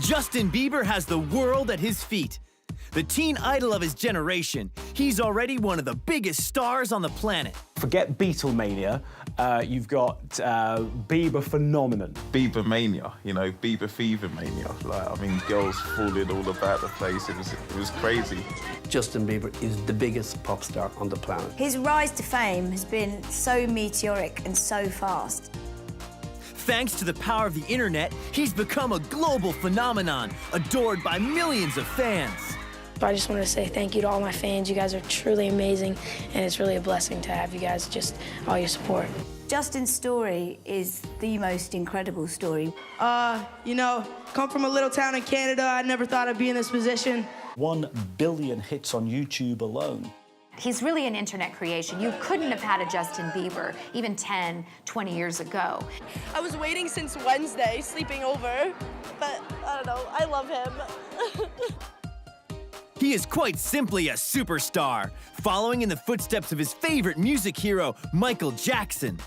Justin Bieber has the world at his feet. The teen idol of his generation, he's already one of the biggest stars on the planet. Forget Beatlemania, you've got Bieber phenomenon. Bieber mania, you know, Bieber fever mania. Like, I mean, girls falling all about the place. It was crazy. Justin Bieber is the biggest pop star on the planet. His rise to fame has been so meteoric and so fast. Thanks to the power of the internet, he's become a global phenomenon, adored by millions of fans. I just want to say thank you to all my fans. You guys are truly amazing, and it's really a blessing to have you guys, just all your support. Justin's story is the most incredible story. You know, come from a little town in Canada, I never thought I'd be in this position. 1 billion hits on YouTube alone. He's really an internet creation. You couldn't have had a Justin Bieber even 10, 20 years ago. I was waiting since Wednesday, sleeping over, but I don't know, I love him. He is quite simply a superstar, following in the footsteps of his favorite music hero, Michael Jackson.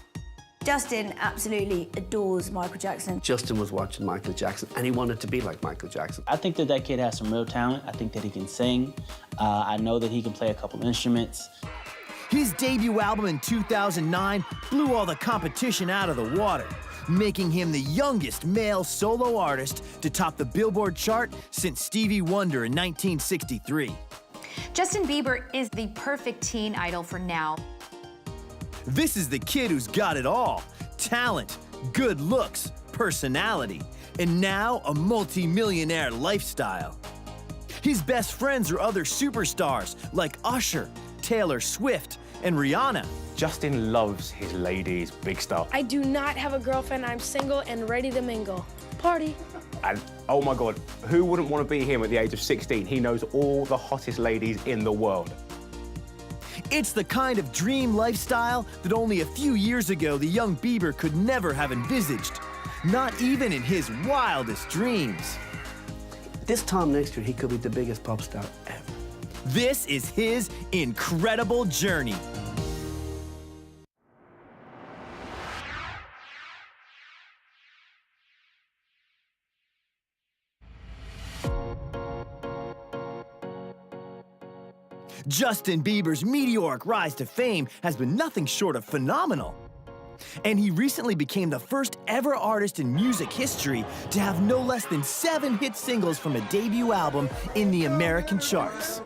Justin absolutely adores Michael Jackson. Justin was watching Michael Jackson, and he wanted to be like Michael Jackson. I think that kid has some real talent. I think that he can sing. I know that he can play a couple instruments. His debut album in 2009 blew all the competition out of the water, making him the youngest male solo artist to top the Billboard chart since Stevie Wonder in 1963. Justin Bieber is the perfect teen idol for now. This is the kid who's got it all: talent, good looks, personality, and now a multi-millionaire lifestyle. His best friends are other superstars like Usher, Taylor Swift, and Rihanna. Justin loves his ladies, big stuff. I do not have a girlfriend. I'm single and ready to mingle. Party. And oh my God, who wouldn't want to be him at the age of 16? He knows all the hottest ladies in the world. It's the kind of dream lifestyle that only a few years ago the young Bieber could never have envisaged, not even in his wildest dreams. This time next year, he could be the biggest pop star ever. This is his incredible journey. Justin Bieber's meteoric rise to fame has been nothing short of phenomenal. And he recently became the first ever artist in music history to have no less than 7 hit singles from a debut album in the American charts.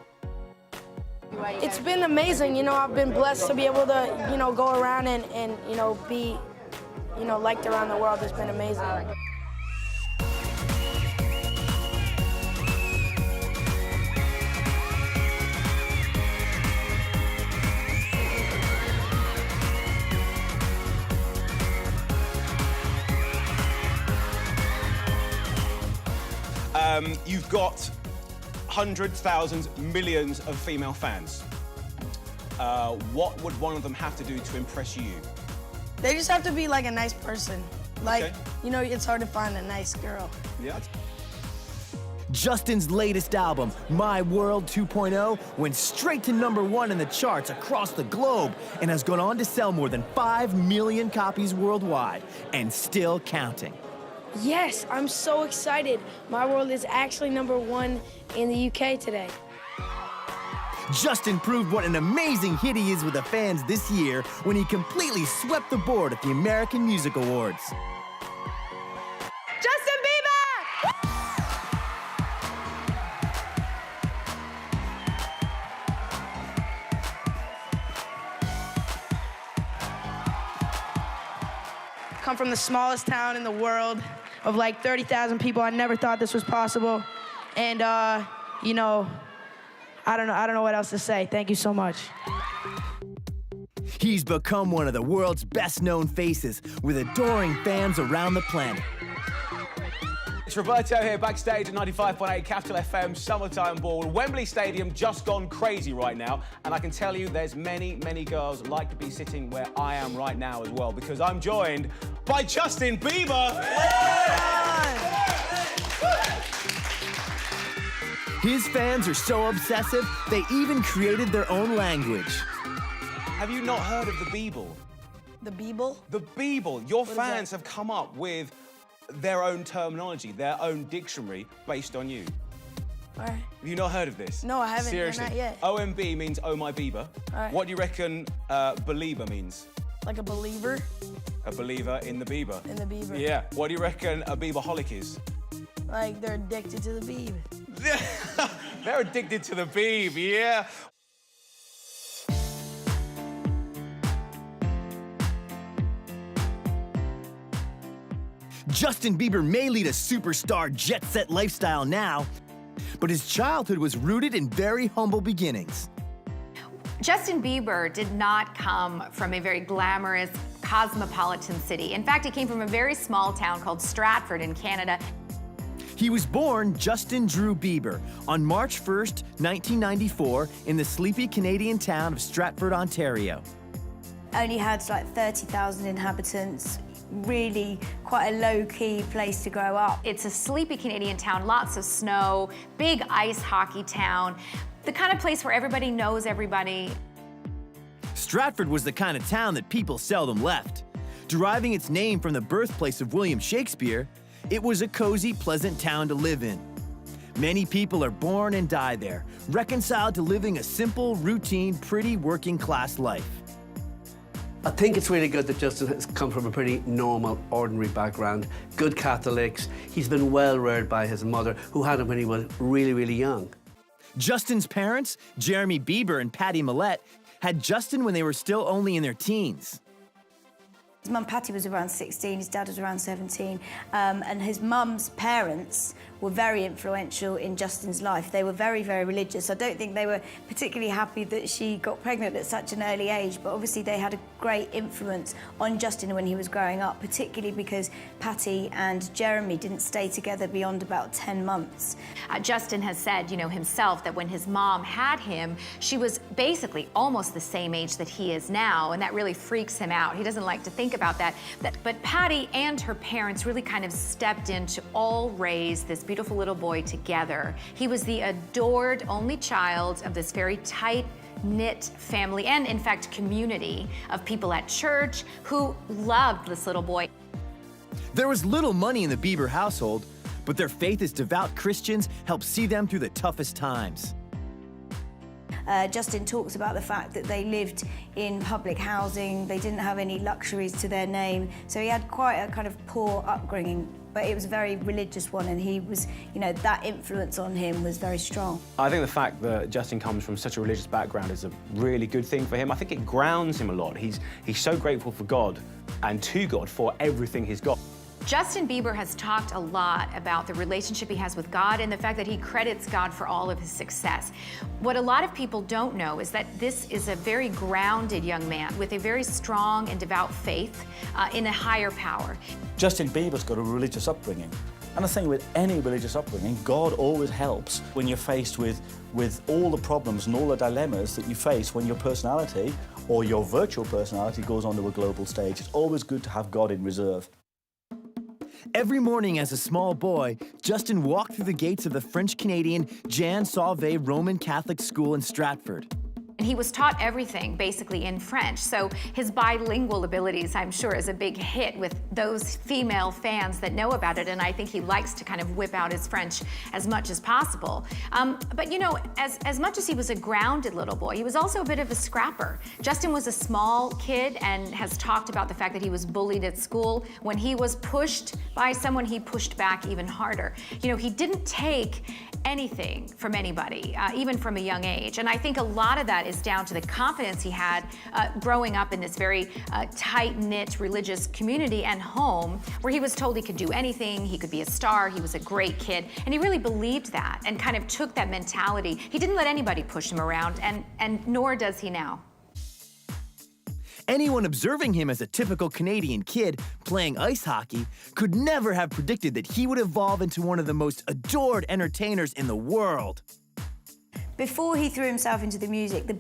It's been amazing. You know, I've been blessed to be able to, you know, go around and you know, be, you know, liked around the world. It's been amazing. You've got hundreds, thousands, millions of female fans. What would one of them have to do to impress you? They just have to be like a nice person. Like, Okay. you know, it's hard to find a nice girl. Yeah. Justin's latest album, My World 2.0, went straight to #1 in the charts across the globe and has gone on to sell more than 5 million copies worldwide, and still counting. Yes, I'm so excited. My World is actually #1 in the UK today. Justin proved what an amazing hit he is with the fans this year when he completely swept the board at the American Music Awards. Justin Bieber! Come from the smallest town in the world of like 30,000 people. I never thought this was possible. And, you know, I don't know what else to say. Thank you so much. He's become one of the world's best-known faces with adoring fans around the planet. It's Roberto here backstage at 95.8 Capital FM Summertime Ball. Wembley Stadium just gone crazy right now, and I can tell you there's many, many girls like to be sitting where I am right now as well, because I'm joined by Justin Bieber. His fans are so obsessive, they even created their own language. Have you not heard of the Beeble? The Beeble? The Beeble. Your fans have come up with their own terminology, their own dictionary based on you. All right. Have you not heard of this? No, I haven't. Seriously. Not yet. OMB means Oh My Bieber. All right. What do you reckon Belieber means? Like a believer A believer in the Bieber. in the Bieber. Yeah. What do you reckon a Bieberholic is? Like they're addicted to the Bieber. They're addicted to the Bieb, yeah. Justin Bieber may lead a superstar jet-set lifestyle now, but his childhood was rooted in very humble beginnings. Justin Bieber did not come from a very glamorous, cosmopolitan city. In fact, he came from a very small town called Stratford in Canada. He was born Justin Drew Bieber on March 1st, 1994, in the sleepy Canadian town of Stratford, Ontario. Only had like 30,000 inhabitants, really quite a low-key place to grow up. It's a sleepy Canadian town, lots of snow, big ice hockey town, the kind of place where everybody knows everybody. Stratford was the kind of town that people seldom left. Deriving its name from the birthplace of William Shakespeare, it was a cozy, pleasant town to live in. Many people are born and die there, reconciled to living a simple, routine, pretty working-class life. I think it's really good that Justin has come from a pretty normal, ordinary background. Good Catholics. He's been well reared by his mother, who had him when he was really, really young. Justin's parents, Jeremy Bieber and Patty Millett, had Justin when they were still only in their teens. His mum, Patty, was around 16, his dad was around 17, and his mum's parents were very influential in Justin's life. They were very, very religious. I don't think they were particularly happy that she got pregnant at such an early age, but obviously they had a great influence on Justin when he was growing up, particularly because Patty and Jeremy didn't stay together beyond about 10 months. Justin has said, himself that when his mom had him, she was basically almost the same age that he is now, and that really freaks him out. He doesn't like to think about that. But Patty and her parents really kind of stepped in to all raise this beautiful little boy together. He was the adored only child of this very tight-knit family and, in fact, community of people at church who loved this little boy. There was little money in the Bieber household, but their faith as devout Christians helped see them through the toughest times. Justin talks about the fact that they lived in public housing, they didn't have any luxuries to their name, so he had quite a kind of poor upbringing, but it was a very religious one, and he was, that influence on him was very strong. I think the fact that Justin comes from such a religious background is a really good thing for him. I think it grounds him a lot. He's so grateful for God and to God for everything he's got. Justin Bieber has talked a lot about the relationship he has with God and the fact that he credits God for all of his success. What a lot of people don't know is that this is a very grounded young man with a very strong and devout faith in a higher power. Justin Bieber's got a religious upbringing. And the thing with any religious upbringing, God always helps when you're faced with all the problems and all the dilemmas that you face when your personality or your virtual personality goes onto a global stage. It's always good to have God in reserve. Every morning as a small boy, Justin walked through the gates of the French-Canadian Jean Sauvé Roman Catholic School in Stratford. And he was taught everything basically in French, so his bilingual abilities, I'm sure, is a big hit with those female fans that know about it, and I think he likes to kind of whip out his French as much as possible. But as much as he was a grounded little boy, he was also a bit of a scrapper. Justin was a small kid and has talked about the fact that he was bullied at school. When he was pushed by someone, he pushed back even harder. He didn't take anything from anybody, even from a young age, and I think a lot of that is down to the confidence he had growing up in this very tight-knit religious community and home where he was told he could do anything, he could be a star, he was a great kid, and he really believed that and kind of took that mentality. He didn't let anybody push him around, and nor does he now. Anyone observing him as a typical Canadian kid playing ice hockey could never have predicted that he would evolve into one of the most adored entertainers in the world. Before he threw himself into the music, the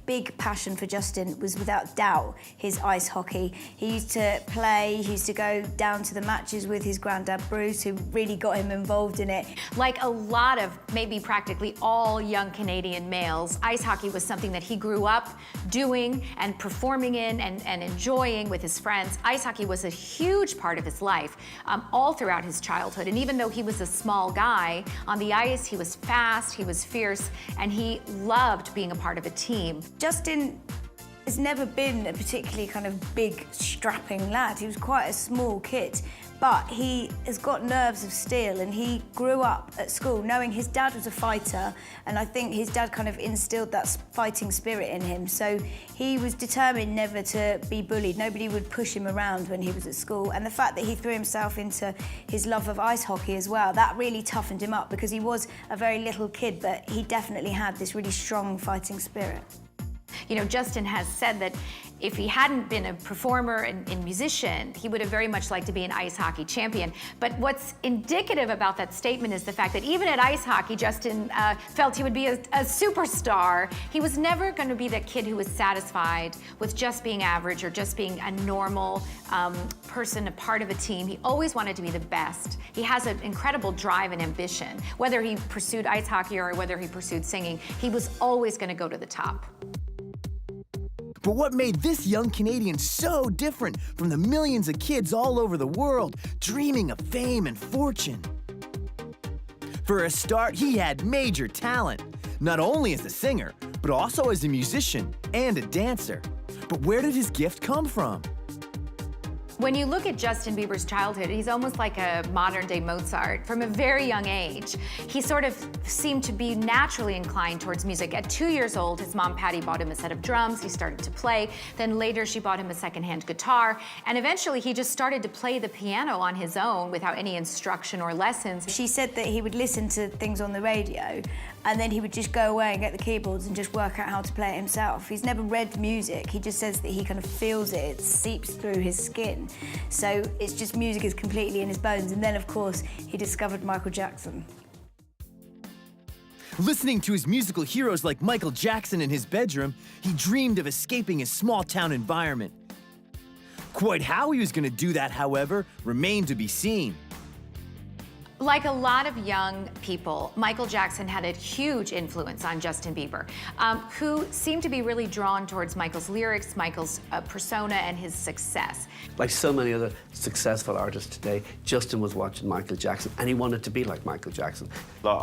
big passion for Justin was without doubt his ice hockey. He used to play, he used to go down to the matches with his granddad Bruce, who really got him involved in it. Like a lot of, maybe practically all young Canadian males, ice hockey was something that he grew up doing and performing in and enjoying with his friends. Ice hockey was a huge part of his life all throughout his childhood. And even though he was a small guy, on the ice he was fast, he was fierce, and he loved being a part of a team. Justin has never been a particularly kind of big, strapping lad. He was quite a small kid, but he has got nerves of steel, and he grew up at school knowing his dad was a fighter, and I think his dad kind of instilled that fighting spirit in him. So he was determined never to be bullied. Nobody would push him around when he was at school. And the fact that he threw himself into his love of ice hockey as well, that really toughened him up, because he was a very little kid, but he definitely had this really strong fighting spirit. You know, Justin has said that if he hadn't been a performer and musician, he would have very much liked to be an ice hockey champion. But what's indicative about that statement is the fact that even at ice hockey, Justin felt he would be a superstar. He was never going to be that kid who was satisfied with just being average or just being a normal person, a part of a team. He always wanted to be the best. He has an incredible drive and ambition. Whether he pursued ice hockey or whether he pursued singing, he was always going to go to the top. But what made this young Canadian so different from the millions of kids all over the world dreaming of fame and fortune? For a start, he had major talent, not only as a singer, but also as a musician and a dancer. But where did his gift come from? When you look at Justin Bieber's childhood, he's almost like a modern-day Mozart. From a very young age, he sort of seemed to be naturally inclined towards music. At 2 years old, his mom, Patty, bought him a set of drums. He started to play. Then later, she bought him a secondhand guitar. And eventually, he just started to play the piano on his own without any instruction or lessons. She said that he would listen to things on the radio, and then he would just go away and get the keyboards and just work out how to play it himself. He's never read music. He just says that he kind of feels it. It seeps through his skin. So it's just music is completely in his bones. And then, of course, he discovered Michael Jackson. Listening to his musical heroes like Michael Jackson in his bedroom, he dreamed of escaping his small-town environment. Quite how he was going to do that, however, remained to be seen. Like a lot of young people, Michael Jackson had a huge influence on Justin Bieber, who seemed to be really drawn towards Michael's lyrics, Michael's persona, and his success. Like so many other successful artists today, Justin was watching Michael Jackson, and he wanted to be like Michael Jackson. Like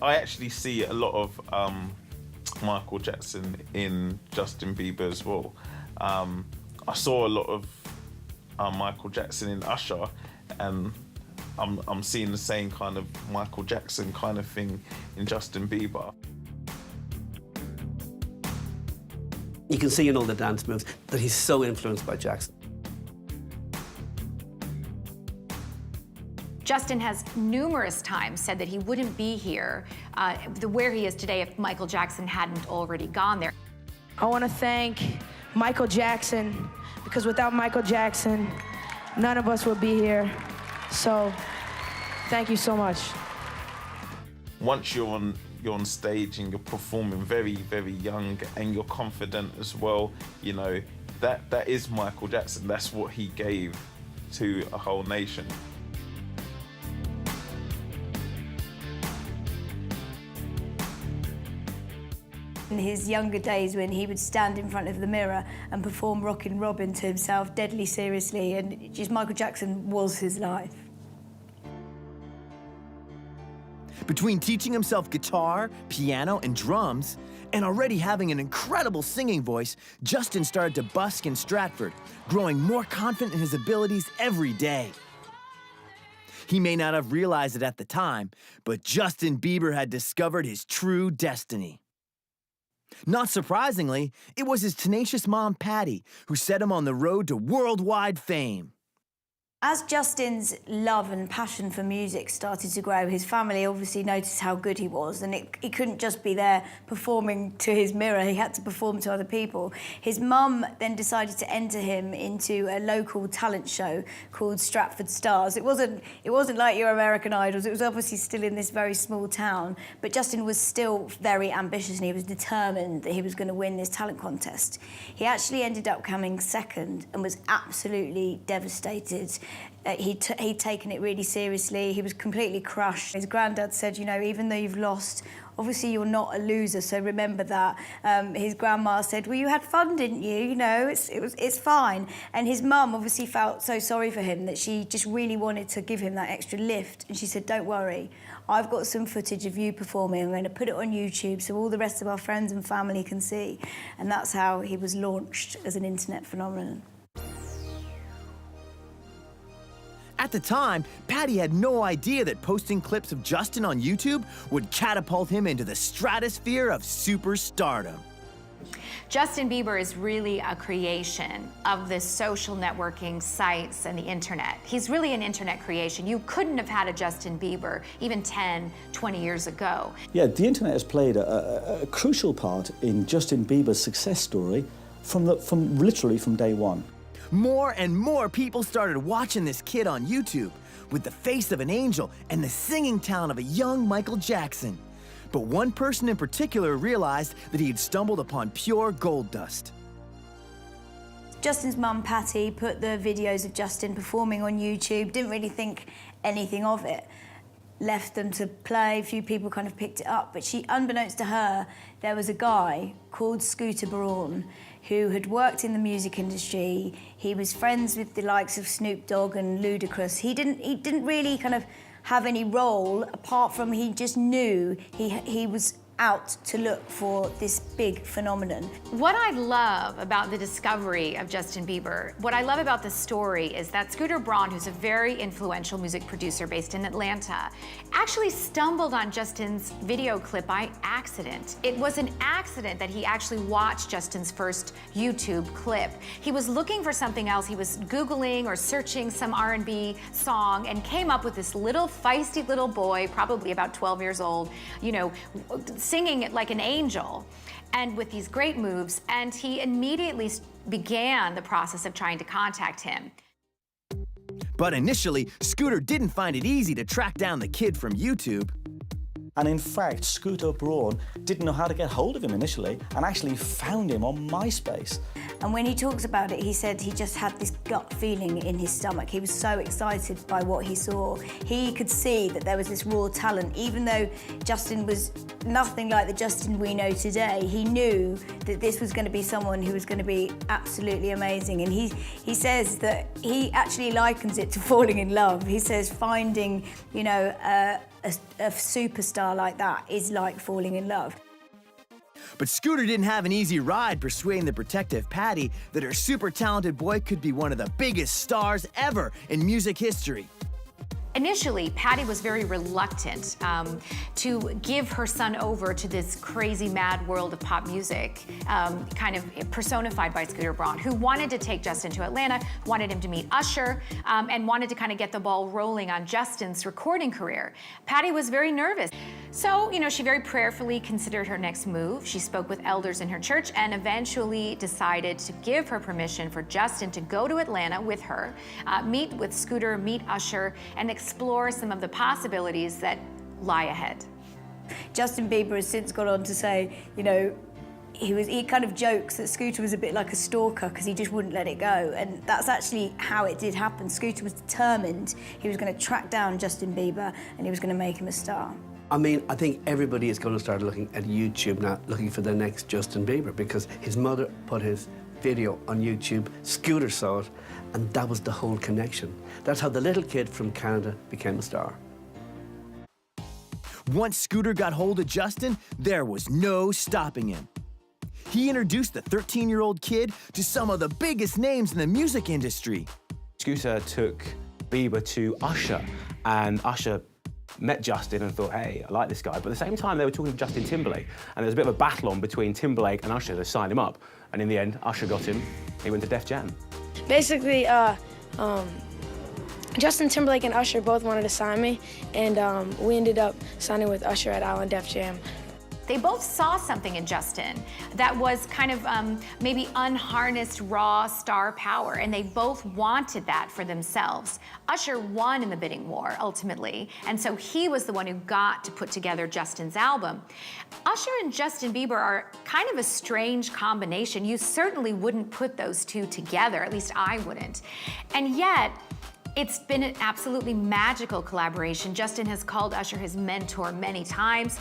I actually see a lot of Michael Jackson in Justin Bieber as well. I saw a lot of Michael Jackson in Usher, and I'm seeing the same kind of Michael Jackson kind of thing in Justin Bieber. You can see in all the dance moves that he's so influenced by Jackson. Justin has numerous times said that he wouldn't be here, where he is today, if Michael Jackson hadn't already gone there. I want to thank Michael Jackson, because without Michael Jackson, none of us would be here. So, thank you so much. Once you're on stage and you're performing very, very young and you're confident as well, you know, that is Michael Jackson. That's what he gave to a whole nation. In his younger days, when he would stand in front of the mirror and perform Rockin' Robin to himself deadly seriously, and just Michael Jackson was his life. Between teaching himself guitar, piano, and drums, and already having an incredible singing voice, Justin started to busk in Stratford, growing more confident in his abilities every day. He may not have realized it at the time, but Justin Bieber had discovered his true destiny. Not surprisingly, it was his tenacious mom, Patty, who set him on the road to worldwide fame. As Justin's love and passion for music started to grow, his family obviously noticed how good he was, and he couldn't just be there performing to his mirror, he had to perform to other people. His mum then decided to enter him into a local talent show called Stratford Stars. It wasn't like your American Idols, it was obviously still in this very small town, but Justin was still very ambitious and he was determined that he was going to win this talent contest. He actually ended up coming second and was absolutely devastated. He'd taken it really seriously. He was completely crushed. His granddad said, you know, even though you've lost, obviously you're not a loser, so remember that. His grandma said, well, you had fun, didn't you? You know, it's fine. And his mum obviously felt so sorry for him that she just really wanted to give him that extra lift. And she said, don't worry, I've got some footage of you performing. I'm going to put it on YouTube so all the rest of our friends and family can see. And that's how he was launched as an internet phenomenon. At the time, Patty had no idea that posting clips of Justin on YouTube would catapult him into the stratosphere of superstardom. Justin Bieber is really a creation of the social networking sites and the internet. He's really an internet creation. You couldn't have had a Justin Bieber even 10, 20 years ago. Yeah, the internet has played a crucial part in Justin Bieber's success story from literally from day one. More and more people started watching this kid on YouTube with the face of an angel and the singing talent of a young Michael Jackson. But one person in particular realized that he had stumbled upon pure gold dust. Justin's mum, Patty, put the videos of Justin performing on YouTube, didn't really think anything of it. Left them to play, a few people kind of picked it up, but unbeknownst to her, there was a guy called Scooter Braun who had worked in the music industry. He was friends with the likes of Snoop Dogg and Ludacris. He didn't really kind of have any role apart from he just knew he was out to look for this big phenomenon. What I love about the discovery of Justin Bieber, what I love about the story is that Scooter Braun, who's a very influential music producer based in Atlanta, actually stumbled on Justin's video clip by accident. It was an accident that he actually watched Justin's first YouTube clip. He was looking for something else. He was Googling or searching some R&B song and came up with this little feisty little boy, probably about 12 years old, you know, singing it like an angel and with these great moves, and he immediately began the process of trying to contact him. But initially, Scooter didn't find it easy to track down the kid from YouTube. And in fact, Scooter Braun didn't know how to get hold of him initially and actually found him on MySpace. And when he talks about it, he said he just had this gut feeling in his stomach. He was so excited by what he saw. He could see that there was this raw talent. Even though Justin was nothing like the Justin we know today, he knew that this was going to be someone who was going to be absolutely amazing. And he says that he actually likens it to falling in love. He says finding, you know, a superstar like that is like falling in love. But Scooter didn't have an easy ride persuading the protective Patty that her super talented boy could be one of the biggest stars ever in music history. Initially, Patty was very reluctant to give her son over to this crazy, mad world of pop music, kind of personified by Scooter Braun, who wanted to take Justin to Atlanta, wanted him to meet Usher, and wanted to kind of get the ball rolling on Justin's recording career. Patty was very nervous. So, you know, she very prayerfully considered her next move. She spoke with elders in her church and eventually decided to give her permission for Justin to go to Atlanta with her, meet with Scooter, meet Usher, and explore some of the possibilities that lie ahead. Justin Bieber has since gone on to say, you know, he kind of jokes that Scooter was a bit like a stalker because he just wouldn't let it go, and that's actually how it did happen. Scooter was determined he was going to track down Justin Bieber and he was going to make him a star. I mean, I think everybody is going to start looking at YouTube now, looking for the next Justin Bieber, because his mother put his video on YouTube, Scooter saw it, and that was the whole connection. That's how the little kid from Canada became a star. Once Scooter got hold of Justin, there was no stopping him. He introduced the 13-year-old kid to some of the biggest names in the music industry. Scooter took Bieber to Usher, and Usher met Justin and thought, hey, I like this guy. But at the same time, they were talking to Justin Timberlake, and there was a bit of a battle on between Timberlake and Usher to sign him up. And in the end, Usher got him. He went to Def Jam. Basically, Justin Timberlake and Usher both wanted to sign me, and we ended up signing with Usher at Island Def Jam. They both saw something in Justin that was kind of maybe unharnessed raw star power, and they both wanted that for themselves. Usher won in the bidding war, ultimately, and so he was the one who got to put together Justin's album. Usher and Justin Bieber are kind of a strange combination. You certainly wouldn't put those two together, at least I wouldn't. And yet, it's been an absolutely magical collaboration. Justin has called Usher his mentor many times.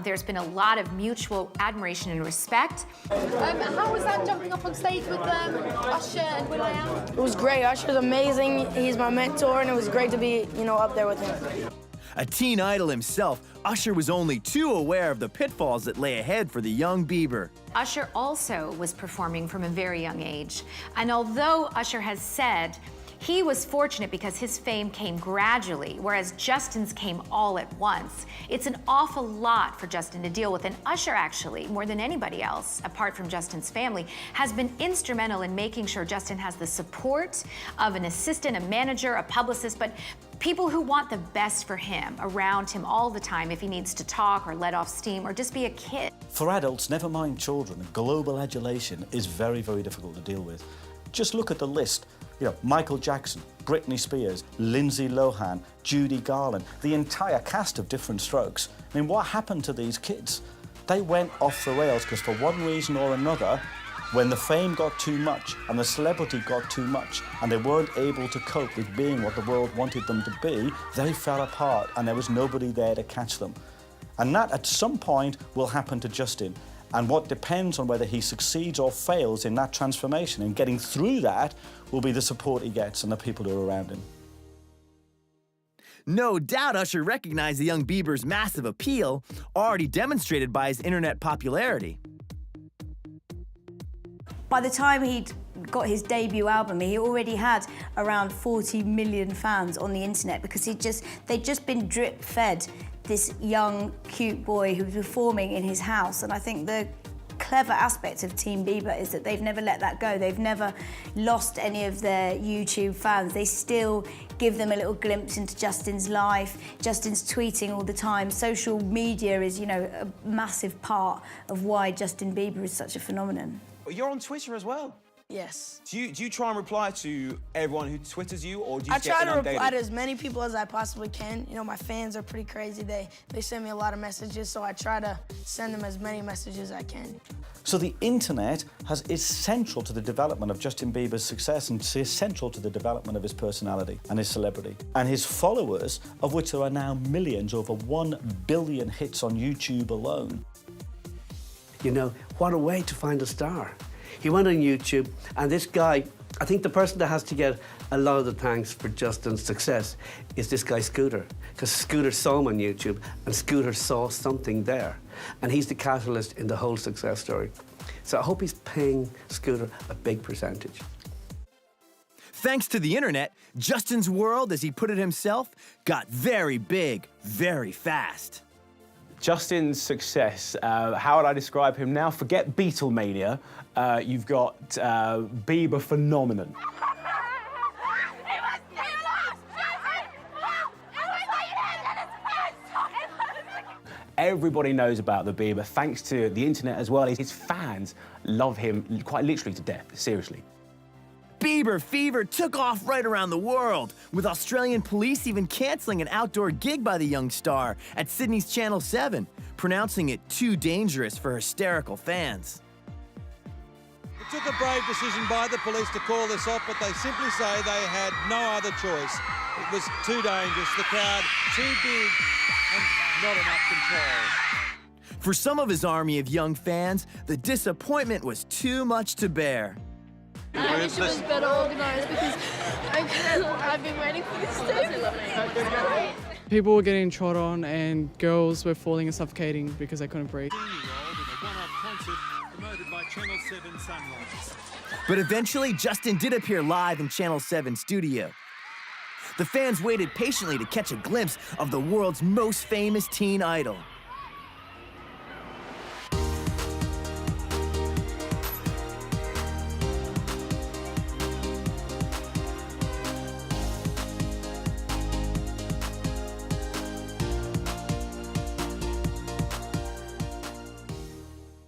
There's been a lot of mutual admiration and respect. How was that jumping up on stage with Usher and will.i.am? It was great. Usher's amazing. He's my mentor, and it was great to be, up there with him. A teen idol himself, Usher was only too aware of the pitfalls that lay ahead for the young Bieber. Usher also was performing from a very young age. And although Usher has said he was fortunate because his fame came gradually, whereas Justin's came all at once. It's an awful lot for Justin to deal with, and Usher actually, more than anybody else, apart from Justin's family, has been instrumental in making sure Justin has the support of an assistant, a manager, a publicist, but people who want the best for him around him all the time if he needs to talk or let off steam or just be a kid. For adults, never mind children, global adulation is very, very difficult to deal with. Just look at the list. Michael Jackson, Britney Spears, Lindsay Lohan, Judy Garland, the entire cast of Different Strokes. I mean, what happened to these kids? They went off the rails because for one reason or another, when the fame got too much and the celebrity got too much and they weren't able to cope with being what the world wanted them to be, they fell apart and there was nobody there to catch them. And that at some point will happen to Justin. And what depends on whether he succeeds or fails in that transformation and getting through that will be the support he gets and the people who are around him. No doubt Usher recognized the young Bieber's massive appeal, already demonstrated by his internet popularity. By the time he'd got his debut album, he already had around 40 million fans on the internet because they'd just been drip-fed this young, cute boy who was performing in his house. And I think the clever aspect of Team Bieber is that they've never let that go. They've never lost any of their YouTube fans. They still give them a little glimpse into Justin's life. Justin's tweeting all the time. Social media is, a massive part of why Justin Bieber is such a phenomenon. You're on Twitter as well. Yes. Do you try and reply to everyone who Twitters you, or do you I try to reply inundated? to as many people as I possibly can. My fans are pretty crazy. They send me a lot of messages, so I try to send them as many messages as I can. So the internet is central to the development of Justin Bieber's success and is central to the development of his personality and his celebrity. And his followers, of which there are now millions, over 1 billion hits on YouTube alone. What a way to find a star. He went on YouTube, and this guy, I think the person that has to get a lot of the thanks for Justin's success is this guy Scooter, because Scooter saw him on YouTube, and Scooter saw something there, and he's the catalyst in the whole success story. So I hope he's paying Scooter a big percentage. Thanks to the internet, Justin's world, as he put it himself, got very big, very fast. Justin's success, how would I describe him now? Forget Beatlemania, you've got Bieber phenomenon. Everybody knows about the Bieber, thanks to the internet as well. His fans love him quite literally to death, seriously. Bieber fever took off right around the world, with Australian police even cancelling an outdoor gig by the young star at Sydney's Channel 7, pronouncing it too dangerous for hysterical fans. It took a brave decision by the police to call this off, but they simply say they had no other choice. It was too dangerous, the crowd too big and not enough control. For some of his army of young fans, the disappointment was too much to bear. I wish it was better organised because I've been waiting for this day. People were getting trod on and girls were falling and suffocating because they couldn't breathe. But eventually, Justin did appear live in Channel 7 studio. The fans waited patiently to catch a glimpse of the world's most famous teen idol.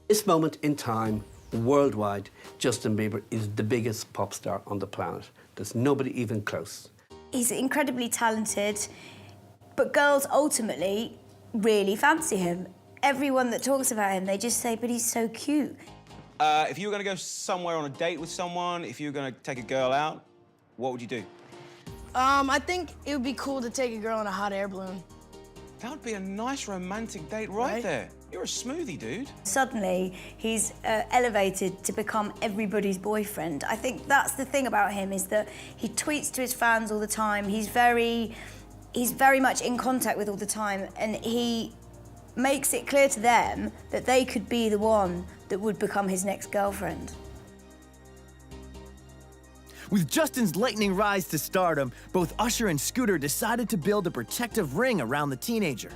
This moment in time, worldwide, Justin Bieber is the biggest pop star on the planet. There's nobody even close. He's incredibly talented, but girls ultimately really fancy him. Everyone that talks about him, they just say, but he's so cute. If you were going to go somewhere on a date with someone, if you were going to take a girl out, what would you do? I think it would be cool to take a girl on a hot air balloon. That would be a nice romantic date right there. You're a smoothie, dude. Suddenly, he's elevated to become everybody's boyfriend. I think that's the thing about him, is that he tweets to his fans all the time. He's very much in contact with all the time, and he makes it clear to them that they could be the one that would become his next girlfriend. With Justin's lightning rise to stardom, both Usher and Scooter decided to build a protective ring around the teenager.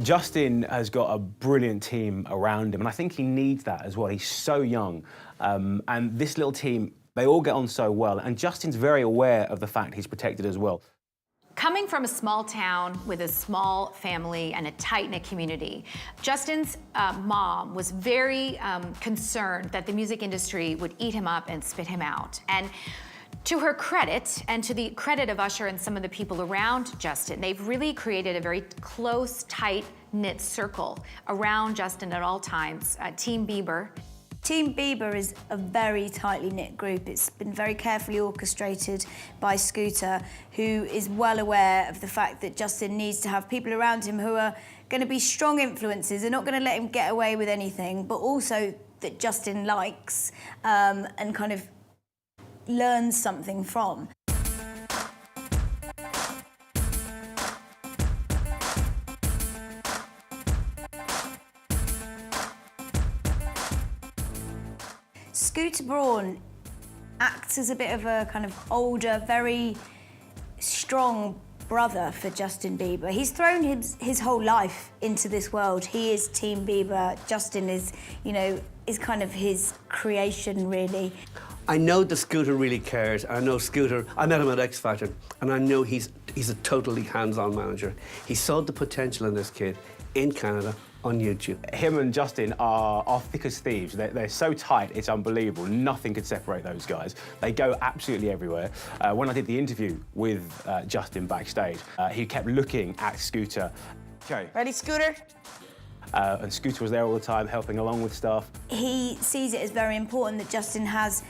Justin has got a brilliant team around him, and I think he needs that as well. He's so young, and this little team, they all get on so well, and Justin's very aware of the fact he's protected as well. Coming from a small town with a small family and a tight-knit community, Justin's mom was very concerned that the music industry would eat him up and spit him out. And to her credit, and to the credit of Usher and some of the people around Justin, they've really created a very close, tight-knit circle around Justin at all times. Team Bieber. Team Bieber is a very tightly knit group. It's been very carefully orchestrated by Scooter, who is well aware of the fact that Justin needs to have people around him who are going to be strong influences. They're not going to let him get away with anything, but also that Justin likes and kind of learns something from. Scooter Braun acts as a bit of a kind of older, very strong brother for Justin Bieber. He's thrown his whole life into this world. He is Team Bieber. Justin is, you know, is kind of his creation, really. I know that Scooter really cares. I know Scooter, I met him at X Factor, and I know he's a totally hands-on manager. He saw the potential in this kid in Canada on YouTube. Him and Justin are thick as thieves. They're so tight, it's unbelievable. Nothing could separate those guys. They go absolutely everywhere. When I did the interview with Justin backstage, he kept looking at Scooter. Okay. Ready, Scooter? And Scooter was there all the time, helping along with stuff. He sees it as very important that Justin has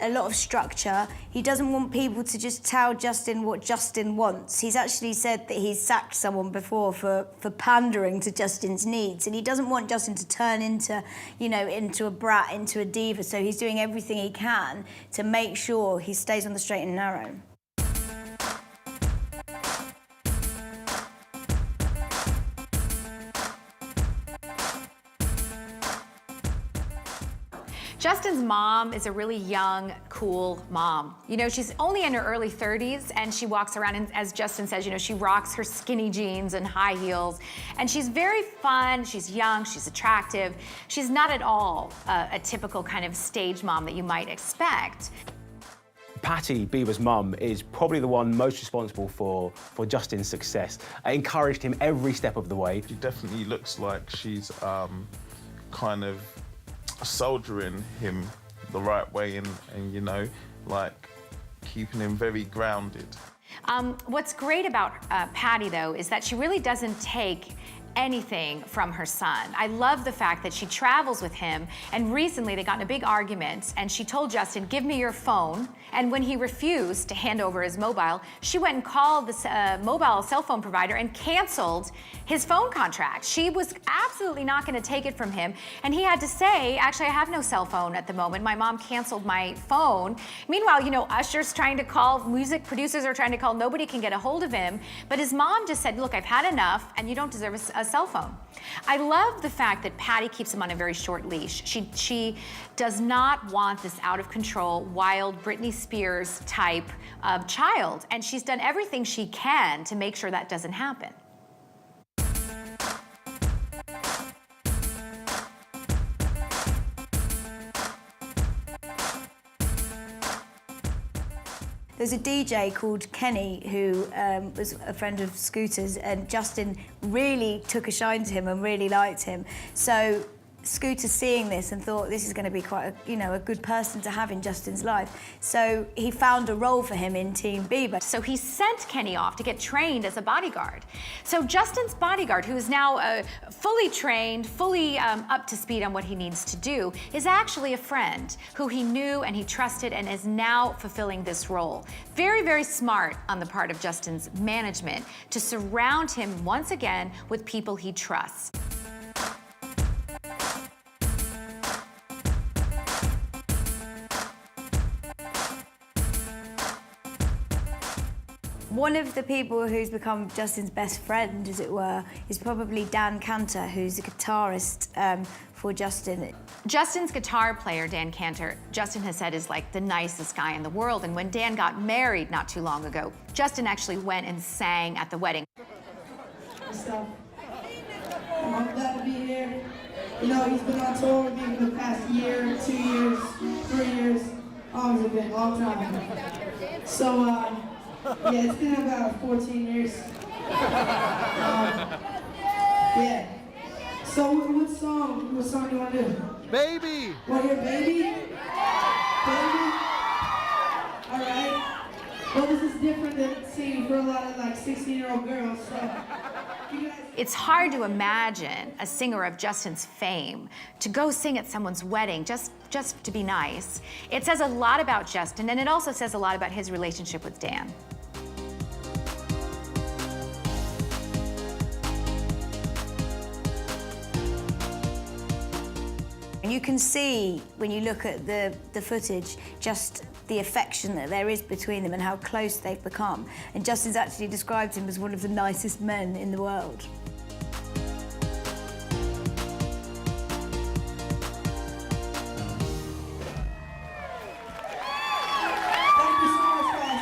a lot of structure. He doesn't want people to just tell Justin what Justin wants. He's actually said that he's sacked someone before for pandering to Justin's needs, and he doesn't want Justin to turn into, you know, into a brat, into a diva, so he's doing everything he can to make sure he stays on the straight and narrow. Justin's mom is a really young, cool mom. You know, she's only in her early 30s, and she walks around, and as Justin says, you know, she rocks her skinny jeans and high heels, and she's very fun, she's young, she's attractive. She's not at all a typical kind of stage mom that you might expect. Patty, Bieber's mum, is probably the one most responsible for Justin's success. I encouraged him every step of the way. She definitely looks like she's kind of soldiering him the right way and you know, like keeping him very grounded. What's great about Patty, though, is that she really doesn't take anything from her son. I love the fact that she travels with him, and recently they got in a big argument, and she told Justin, give me your phone, and when he refused to hand over his mobile, she went and called the mobile cell phone provider and canceled his phone contract. She was absolutely not going to take it from him, and he had to say, actually, I have no cell phone at the moment. My mom canceled my phone. Meanwhile, you know, Usher's trying to call, music producers are trying to call, nobody can get a hold of him, but his mom just said, look, I've had enough, and you don't deserve a cell phone. I love the fact that Patty keeps him on a very short leash. She does not want this out of control, wild Britney Spears type of child, and she's done everything she can to make sure that doesn't happen. There's a DJ called Kenny who was a friend of Scooter's, and Justin really took a shine to him and really liked him. So Scooter seeing this and thought this is going to be quite a good person to have in Justin's life. So he found a role for him in Team Bieber. So he sent Kenny off to get trained as a bodyguard. So Justin's bodyguard, who is now fully trained, fully up to speed on what he needs to do, is actually a friend who he knew and he trusted and is now fulfilling this role. Very, very smart on the part of Justin's management to surround him once again with people he trusts. One of the people who's become Justin's best friend, as it were, is probably Dan Cantor, who's a guitarist for Justin. Justin's guitar player, Dan Cantor, Justin has said is like the nicest guy in the world. And when Dan got married not too long ago, Justin actually went and sang at the wedding. So, I'm glad to be here. You know, he's been on tour with me for the past year, 2 years, 3 years. It's been a long time. So, yeah, it's been about 14 years. Yeah. So what song do you want to do? Baby! Want to hear Baby? Baby? All right. Well, this is different than singing for a lot of like 16-year-old girls, so. It's hard to imagine a singer of Justin's fame to go sing at someone's wedding just to be nice. It says a lot about Justin, and it also says a lot about his relationship with Dan. You can see, when you look at the footage, just the affection that there is between them and how close they've become. And Justin's actually described him as one of the nicest men in the world. Thank you so much, guys.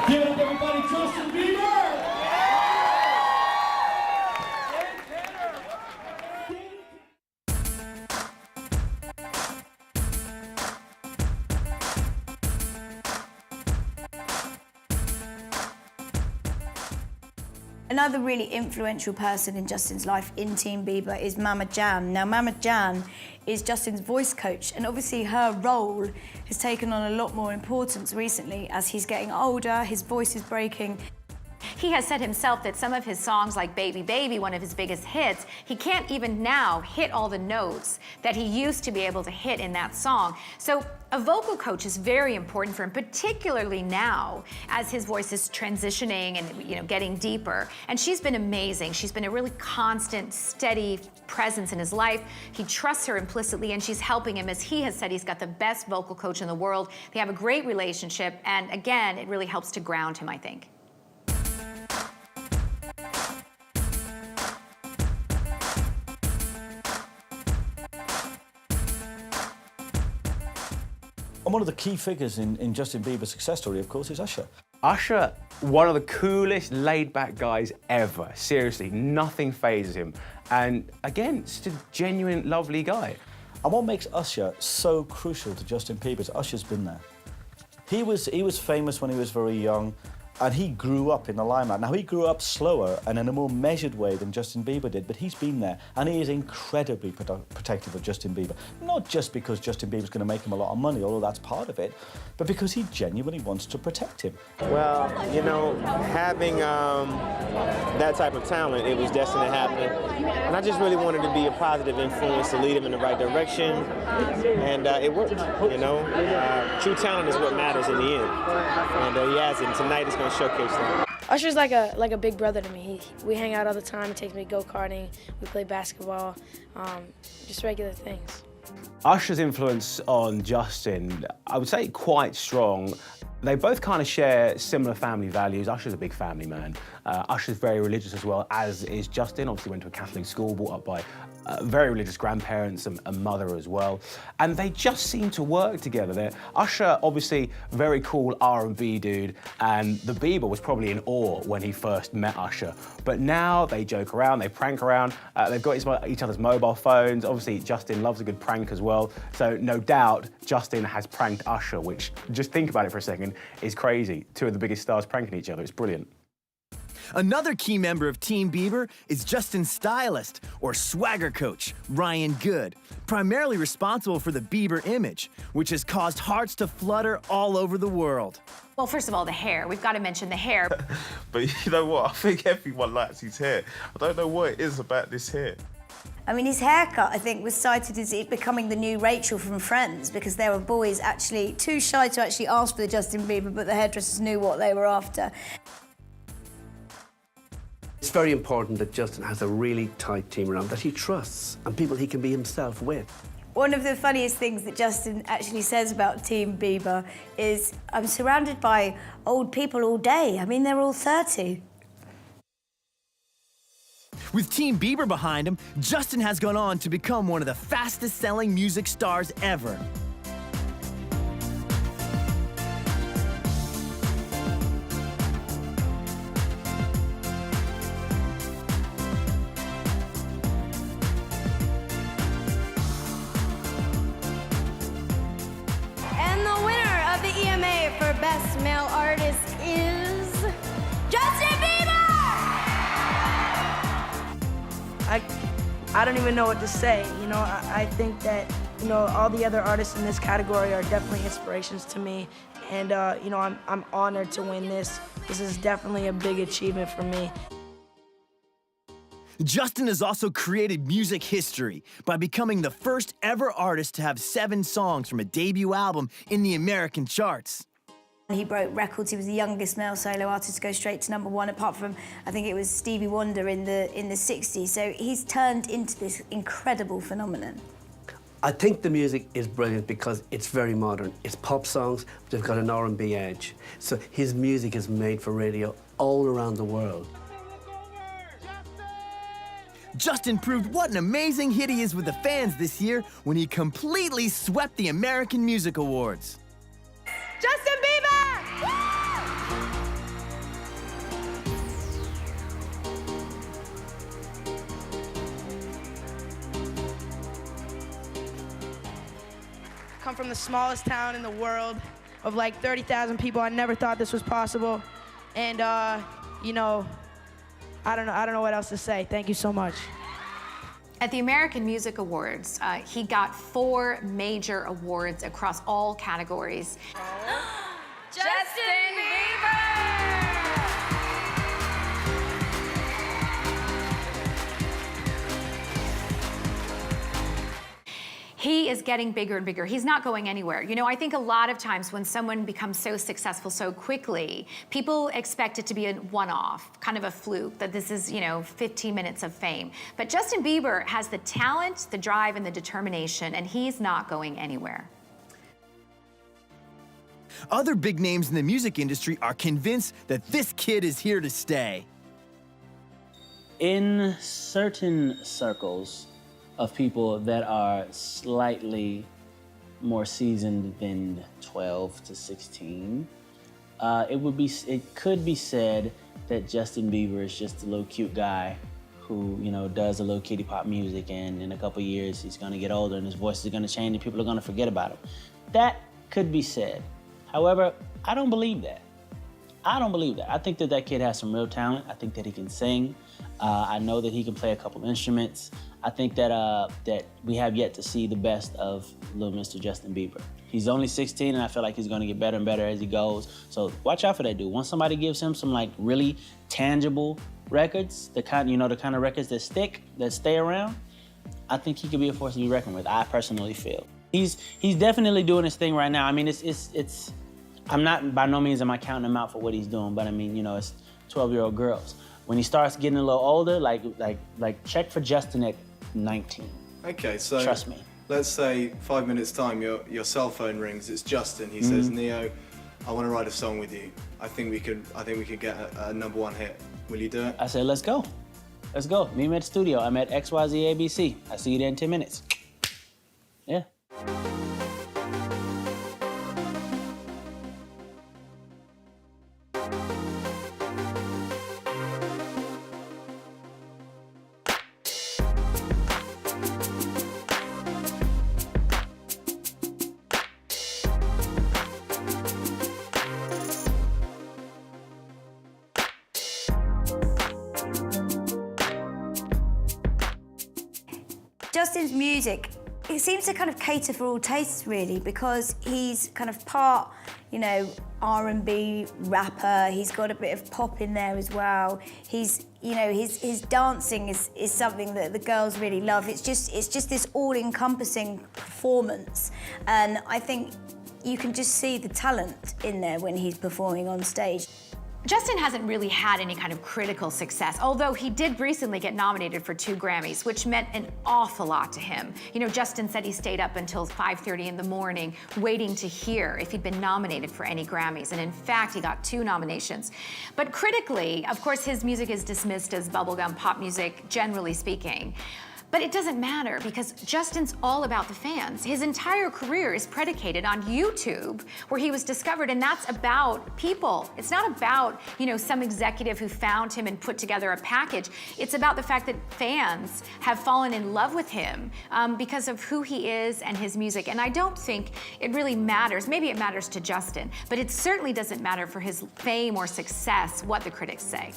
Give it up, everybody, Justin Bieber! Another really influential person in Justin's life in Team Bieber is Mama Jan. Now, Mama Jan is Justin's voice coach, and obviously her role has taken on a lot more importance recently as he's getting older, his voice is breaking. He has said himself that some of his songs, like Baby Baby, one of his biggest hits, he can't even now hit all the notes that he used to be able to hit in that song. So a vocal coach is very important for him, particularly now as his voice is transitioning and getting deeper. And she's been amazing. She's been a really constant, steady presence in his life. He trusts her implicitly, and she's helping him. As he has said, he's got the best vocal coach in the world. They have a great relationship, and again, it really helps to ground him, I think. And one of the key figures in Justin Bieber's success story, of course, is Usher. Usher, one of the coolest laid-back guys ever. Seriously, nothing phases him. And again, just a genuine, lovely guy. And what makes Usher so crucial to Justin Bieber is Usher's been there. He was famous when he was very young, and he grew up in the limelight. Now, he grew up slower and in a more measured way than Justin Bieber did, but he's been there, and he is incredibly protective of Justin Bieber. Not just because Justin Bieber's going to make him a lot of money, although that's part of it, but because he genuinely wants to protect him. Well, you know, having that type of talent, it was destined to happen. And I just really wanted to be a positive influence to lead him in the right direction, and it worked, you know. True talent is what matters in the end, and he has it, and tonight is going to showcase that. Usher's like a big brother to me. We hang out all the time. He takes me go-karting. We play basketball. Just regular things. Usher's influence on Justin, I would say quite strong. They both kind of share similar family values. Usher's a big family man. Usher's very religious as well, as is Justin. Obviously went to a Catholic school, brought up by very religious grandparents and mother as well. And they just seem to work together. Usher, obviously, very cool R&B dude, and the Bieber was probably in awe when he first met Usher. But now they joke around, they prank around, they've got each other's mobile phones. Obviously, Justin loves a good prank as well. So no doubt, Justin has pranked Usher, which, just think about it for a second, is crazy. Two of the biggest stars pranking each other, it's brilliant. Another key member of Team Bieber is Justin's stylist, or swagger coach, Ryan Good, primarily responsible for the Bieber image, which has caused hearts to flutter all over the world. Well, first of all, the hair. We've got to mention the hair. But you know what? I think everyone likes his hair. I don't know what it is about this hair. I mean, his haircut, I think, was cited as it becoming the new Rachel from Friends, because there were boys actually too shy to actually ask for the Justin Bieber, but the hairdressers knew what they were after. It's very important that Justin has a really tight team around that he trusts and people he can be himself with. One of the funniest things that Justin actually says about Team Bieber is, I'm surrounded by old people all day. I mean, they're all 30. With Team Bieber behind him, Justin has gone on to become one of the fastest-selling music stars ever. And the winner of the EMA for Best Male Artist is Justin Bieber! I don't even know what to say. You know, I think that, you know, all the other artists in this category are definitely inspirations to me. And, you know, I'm honored to win this. This is definitely a big achievement for me. Justin has also created music history by becoming the first ever artist to have 7 songs from a debut album in the American charts. He broke records. He was the youngest male solo artist to go straight to #1, apart from, I think it was Stevie Wonder in the 60s. So he's turned into this incredible phenomenon. I think the music is brilliant because it's very modern. It's pop songs, but they've got an R&B edge. So his music is made for radio all around the world. Justin proved what an amazing hit he is with the fans this year when he completely swept the American Music Awards. Justin Bieber! Come from the smallest town in the world of like 30,000 people. I never thought this was possible. And, you know, I don't know what else to say. Thank you so much. At the American Music Awards, he got 4 major awards across all categories. Justin Bieber! He is getting bigger and bigger. He's not going anywhere. You know, I think a lot of times when someone becomes so successful so quickly, people expect it to be a one-off, kind of a fluke, that this is, you know, 15 minutes of fame. But Justin Bieber has the talent, the drive, and the determination, and he's not going anywhere. Other big names in the music industry are convinced that this kid is here to stay. In certain circles of people that are slightly more seasoned than 12 to 16, it could be said that Justin Bieber is just a little cute guy who, you know, does a little kiddie pop music, and in a couple years he's gonna get older and his voice is gonna change and people are gonna forget about him. That could be said. However, I don't believe that. I don't believe that. I think that kid has some real talent. I think that he can sing. I know that he can play a couple instruments. I think that that we have yet to see the best of little Mr. Justin Bieber. He's only 16, and I feel like he's gonna get better and better as he goes. So watch out for that dude. Once somebody gives him some like really tangible records, the kind of records that stick, that stay around, I think he could be a force to be reckoned with. I personally feel. He's definitely doing his thing right now. I mean, it's I'm not, by no means am I counting him out for what he's doing, but I mean, you know, it's 12-year-old girls. When he starts getting a little older, like check for Justin at 19. Okay, so trust me. Let's say 5 minutes time, your cell phone rings. It's Justin. He says, "Neo, I want to write a song with you. I think we could get a #1 hit. Will you do it?" I said, let's go. Let's go. Meet me at the studio. I'm at XYZ ABC. I see you there in 10 minutes. Yeah. Justin's music, it seems to kind of cater for all tastes really, because he's kind of part, you know, R&B rapper. He's got a bit of pop in there as well. He's, you know, his dancing is something that the girls really love. It's just this all-encompassing performance, and I think you can just see the talent in there when he's performing on stage. Justin hasn't really had any kind of critical success, although he did recently get nominated for 2 Grammys, which meant an awful lot to him. You know, Justin said he stayed up until 5:30 in the morning waiting to hear if he'd been nominated for any Grammys, and in fact, he got 2 nominations. But critically, of course, his music is dismissed as bubblegum pop music, generally speaking. But it doesn't matter, because Justin's all about the fans. His entire career is predicated on YouTube, where he was discovered, and that's about people. It's not about, you know, some executive who found him and put together a package. It's about the fact that fans have fallen in love with him because of who he is and his music. And I don't think it really matters. Maybe it matters to Justin, but it certainly doesn't matter for his fame or success what the critics say.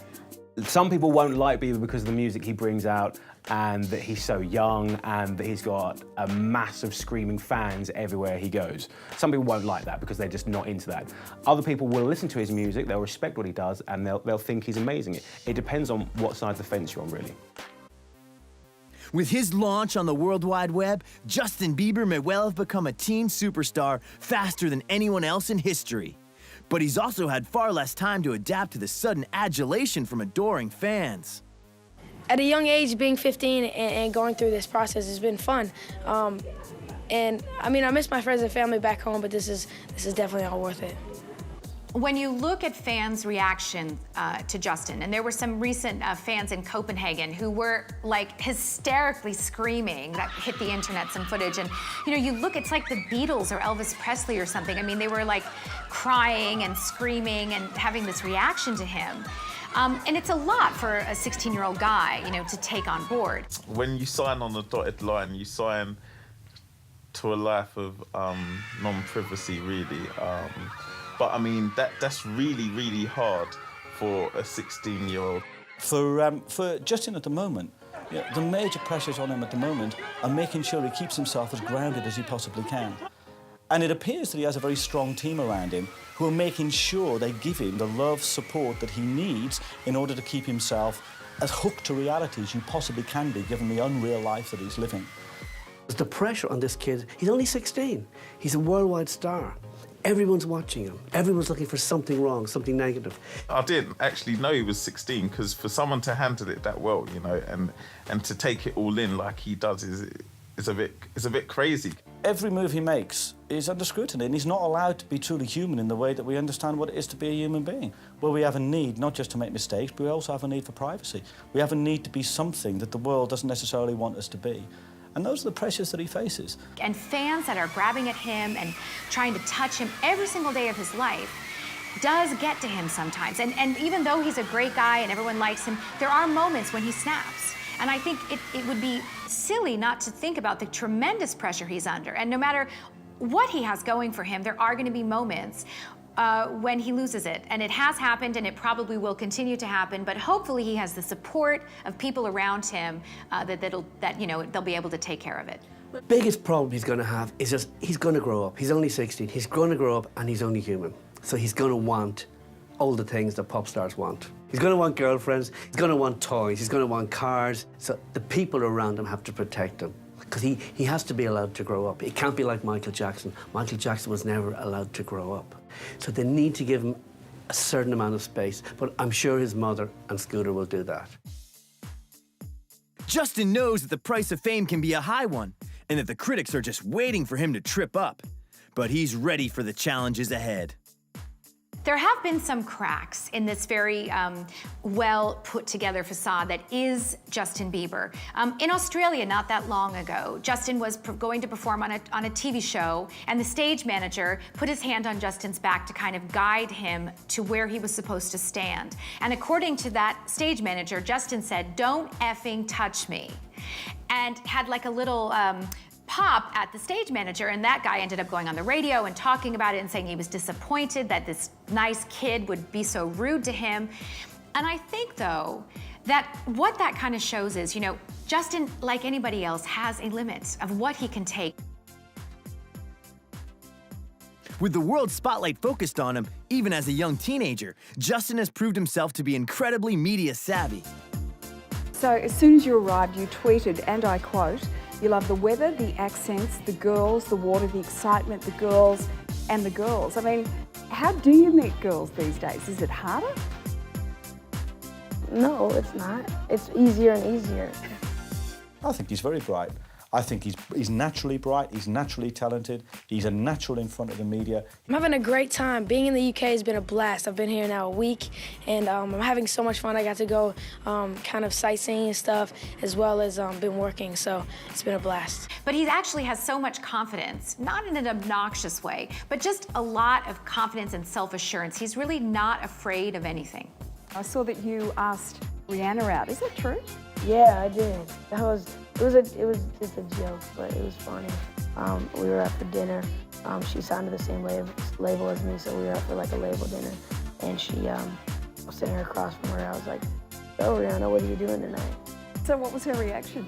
Some people won't like Bieber because of the music he brings out, and that he's so young, and that he's got a mass of screaming fans everywhere he goes. Some people won't like that because they're just not into that. Other people will listen to his music, they'll respect what he does, and they'll think he's amazing. It depends on what side of the fence you're on, really. With his launch on the World Wide Web, Justin Bieber may well have become a teen superstar faster than anyone else in history. But he's also had far less time to adapt to the sudden adulation from adoring fans. At a young age, being 15 and going through this process has been fun. And I mean, I miss my friends and family back home, but this is definitely all worth it. When you look at fans' reaction to Justin, and there were some recent fans in Copenhagen who were like hysterically screaming, that hit the internet, some footage, and you know, you look, it's like the Beatles or Elvis Presley or something. I mean, they were like crying and screaming and having this reaction to him. And it's a lot for a 16-year-old guy, you know, to take on board. When you sign on the dotted line, you sign to a life of non-privacy, really. But I mean, that's really, really hard for a 16-year-old. For Justin at the moment, the major pressures on him at the moment are making sure he keeps himself as grounded as he possibly can. And it appears that he has a very strong team around him who are making sure they give him the love, support that he needs in order to keep himself as hooked to reality as you possibly can be, given the unreal life that he's living. The pressure on this kid, he's only 16. He's a worldwide star. Everyone's watching him. Everyone's looking for something wrong, something negative. I didn't actually know he was 16, because for someone to handle it that well, you know, and to take it all in like he does is a bit crazy. Every move he makes is under scrutiny, and he's not allowed to be truly human in the way that we understand what it is to be a human being, where we have a need not just to make mistakes, but we also have a need for privacy. We have a need to be something that the world doesn't necessarily want us to be. And those are the pressures that he faces. And fans that are grabbing at him and trying to touch him every single day of his life does get to him sometimes. And even though he's a great guy and everyone likes him, there are moments when he snaps. And I think it would be silly not to think about the tremendous pressure he's under. And no matter what he has going for him, there are going to be moments when he loses it. And it has happened, and it probably will continue to happen, but hopefully he has the support of people around him that you know, they'll be able to take care of it. The biggest problem he's going to have is just he's going to grow up. He's only 16. He's going to grow up, and he's only human. So he's going to want all the things that pop stars want. He's going to want girlfriends. He's going to want toys. He's going to want cars. So the people around him have to protect him, because he has to be allowed to grow up. He can't be like Michael Jackson. Michael Jackson was never allowed to grow up. So they need to give him a certain amount of space, but I'm sure his mother and Scooter will do that. Justin knows that the price of fame can be a high one, and that the critics are just waiting for him to trip up. But he's ready for the challenges ahead. There have been some cracks in this very well put together facade that is Justin Bieber. In Australia, not that long ago, Justin was going to perform on a TV show, and the stage manager put his hand on Justin's back to kind of guide him to where he was supposed to stand. And according to that stage manager, Justin said, "Don't effing touch me," and had like a little pop at the stage manager, and that guy ended up going on the radio and talking about it and saying he was disappointed that this nice kid would be so rude to him. And I think, though, that what that kind of shows is, you know, Justin, like anybody else, has a limit of what he can take. With the world spotlight focused on him, even as a young teenager, Justin has proved himself to be incredibly media savvy. So as soon as you arrived, you tweeted, and I quote, "You love the weather, the accents, the girls, the water, the excitement, the girls, and the girls." I mean, how do you meet girls these days? Is it harder? No, it's not. It's easier and easier. I think he's very bright. I think he's naturally bright, he's naturally talented, he's a natural in front of the media. I'm having a great time. Being in the UK has been a blast. I've been here now a week, and I'm having so much fun. I got to go kind of sightseeing and stuff, as well as been working, so it's been a blast. But he actually has so much confidence, not in an obnoxious way, but just a lot of confidence and self-assurance. He's really not afraid of anything. I saw that you asked Rihanna out. Is that true? Yeah, I did. It was just a joke, but it was funny. We were out for dinner. She signed to the same label as me, so we were out for like a label dinner. And she was sitting across from her. I was like, "Oh, Rihanna, what are you doing tonight?" So what was her reaction?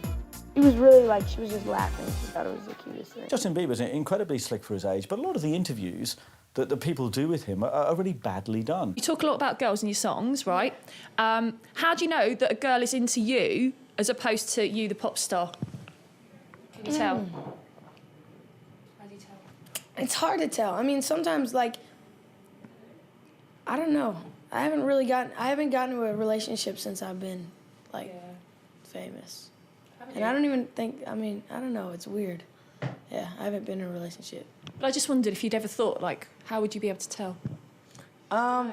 It was really like, she was just laughing. She thought it was the cutest thing. Justin Bieber's incredibly slick for his age, but a lot of the interviews that the people do with him are really badly done. You talk a lot about girls in your songs, right? How do you know that a girl is into you as opposed to you, the pop star? Can you tell? How do you tell? It's hard to tell. I mean, sometimes, like, I don't know. I haven't gotten into a relationship since I've been, like, famous. And I don't even think, I mean, I don't know, it's weird. Yeah, I haven't been in a relationship. But I just wondered if you'd ever thought, like, how would you be able to tell? I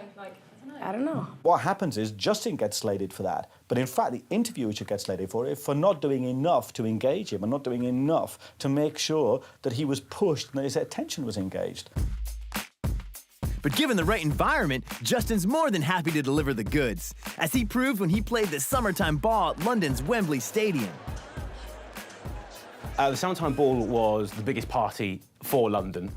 don't know. What happens is Justin gets slated for that, but in fact the interviewer should get slated for it for not doing enough to engage him and not doing enough to make sure that he was pushed and that his attention was engaged. But given the right environment, Justin's more than happy to deliver the goods, as he proved when he played the Summertime Ball at London's Wembley Stadium. The Summertime Ball was the biggest party for London.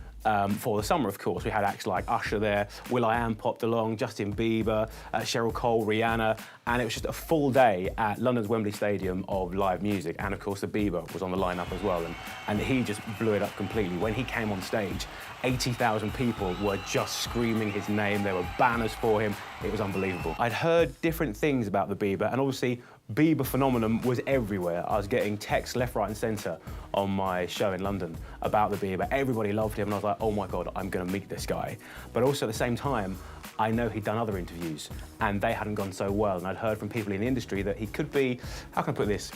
For the summer, of course. We had acts like Usher there, will.i.am popped along, Justin Bieber, Cheryl Cole, Rihanna, and it was just a full day at London's Wembley Stadium of live music. And of course, the Bieber was on the lineup as well, and he just blew it up completely. When he came on stage, 80,000 people were just screaming his name. There were banners for him. It was unbelievable. I'd heard different things about the Bieber, and obviously, Bieber phenomenon was everywhere. I was getting texts left, right, and centre on my show in London about the Bieber. Everybody loved him, and I was like, oh my God, I'm gonna meet this guy. But also at the same time, I know he'd done other interviews, and they hadn't gone so well, and I'd heard from people in the industry that he could be, how can I put this,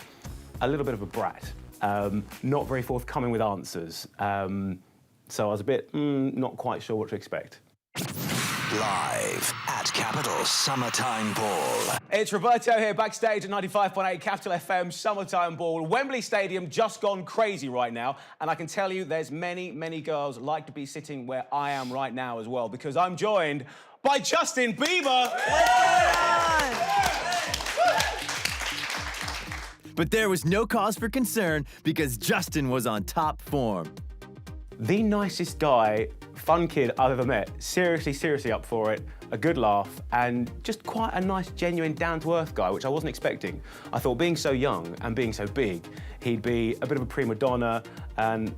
a little bit of a brat, not very forthcoming with answers. So I was a bit, not quite sure what to expect. Live at Capital's Summertime Ball. It's Roberto here backstage at 95.8 Capital FM Summertime Ball. Wembley Stadium just gone crazy right now, and I can tell you there's many, many girls like to be sitting where I am right now as well, because I'm joined by Justin Bieber. But there was no cause for concern because Justin was on top form. The nicest guy, fun kid I've ever met. Seriously up for it. A good laugh, and just quite a nice, genuine, down-to-earth guy, which I wasn't expecting. I thought being so young and being so big, he'd be a bit of a prima donna and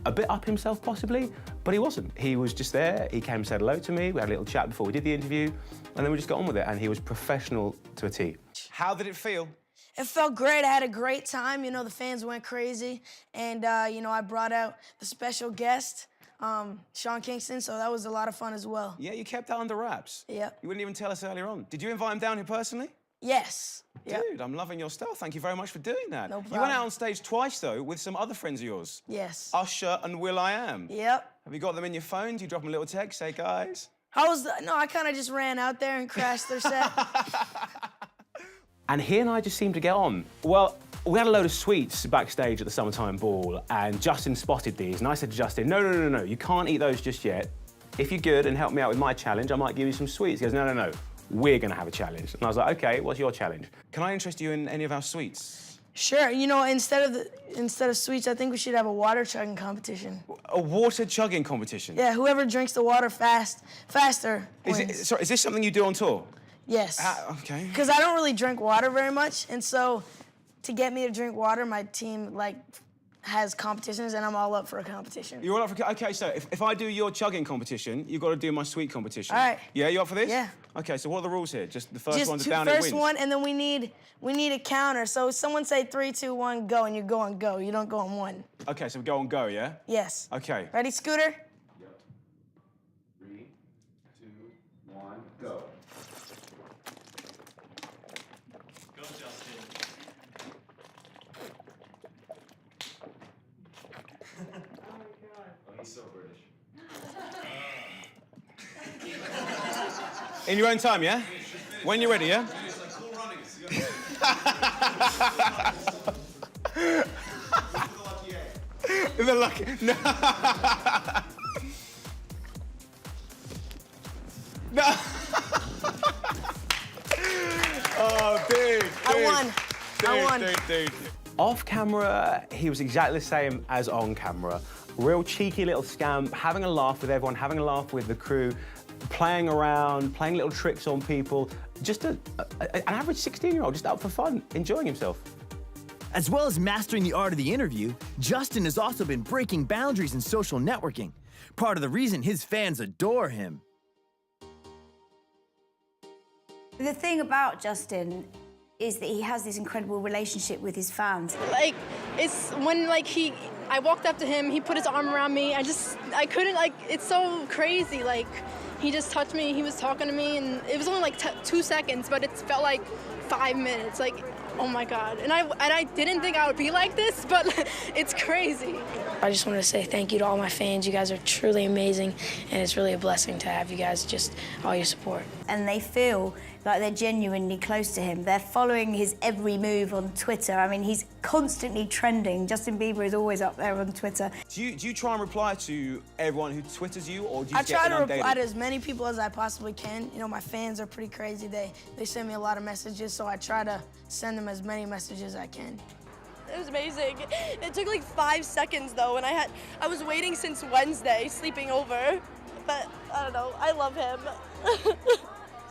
a bit up himself, possibly, but he wasn't. He was just there. He came and said hello to me. We had a little chat before we did the interview, and then we just got on with it, and he was professional to a T. How did it feel? It felt great. I had a great time. You know, the fans went crazy. And, you know, I brought out the special guest, Sean Kingston, so that was a lot of fun as well. Yeah, you kept that under wraps. Yep. You wouldn't even tell us earlier on. Did you invite him down here personally? Yes. Dude, yep. I'm loving your style. Thank you very much for doing that. No problem. You went out on stage twice, though, with some other friends of yours. Yes. Usher and will.i.am. Yep. Have you got them in your phone? Do you drop them a little text, say, guys? I kind of just ran out there and crashed their set. And he and I just seemed to get on. Well, we had a load of sweets backstage at the Summertime Ball, and Justin spotted these, and I said to Justin, no, you can't eat those just yet. If you're good and help me out with my challenge, I might give you some sweets. He goes, no, we're gonna have a challenge. And I was like, okay, what's your challenge? Can I interest you in any of our sweets? Sure, you know, instead of sweets, I think we should have a water chugging competition. A water chugging competition? Yeah, whoever drinks the water faster wins. Is this something you do on tour? Yes. Okay. Because I don't really drink water very much, and so to get me to drink water, my team has competitions, and I'm all up for a competition. You're all up for okay, so if I do your chugging competition, you've got to do my sweet competition. All right. Yeah, you up for this? Yeah. Okay, so what are the rules here? Just the first one to down first it wins? one, and then we need a counter. So someone say 3, 2, 1, go, and you go on go. You don't go on 1. Okay, so we go on go, yeah? Yes. Okay. Ready, Scooter? Yep. 3, 2, 1, go. Go, Justin. Oh, he's so British. In your own time, yeah? When you're ready, yeah? The lucky. No. No. Oh, dude. I won. I won. Dude. Off camera, he was exactly the same as on camera. Real cheeky little scamp, having a laugh with everyone, having a laugh with the crew, playing around, playing little tricks on people. Just an average 16-year-old, just out for fun, enjoying himself. As well as mastering the art of the interview, Justin has also been breaking boundaries in social networking. Part of the reason his fans adore him. The thing about Justin is that he has this incredible relationship with his fans. It's when I walked up to him, he put his arm around me. I couldn't, it's so crazy. He just touched me, he was talking to me, and it was only 2 seconds, but it felt like 5 minutes. Oh my God. And I didn't think I would be like this, but it's crazy. I just want to say thank you to all my fans. You guys are truly amazing, and it's really a blessing to have you guys, all your support. And they feel like they're genuinely close to him. They're following his every move on Twitter. I mean, he's constantly trending. Justin Bieber is always up there on Twitter. Do you try and reply to everyone who Twitters you, or do you I get try to inundated? reply to as many people as I possibly can. You know, my fans are pretty crazy. They send me a lot of messages, so I try to send them as many messages as I can. It was amazing. It took 5 seconds though, and I was waiting since Wednesday, sleeping over. But I don't know, I love him.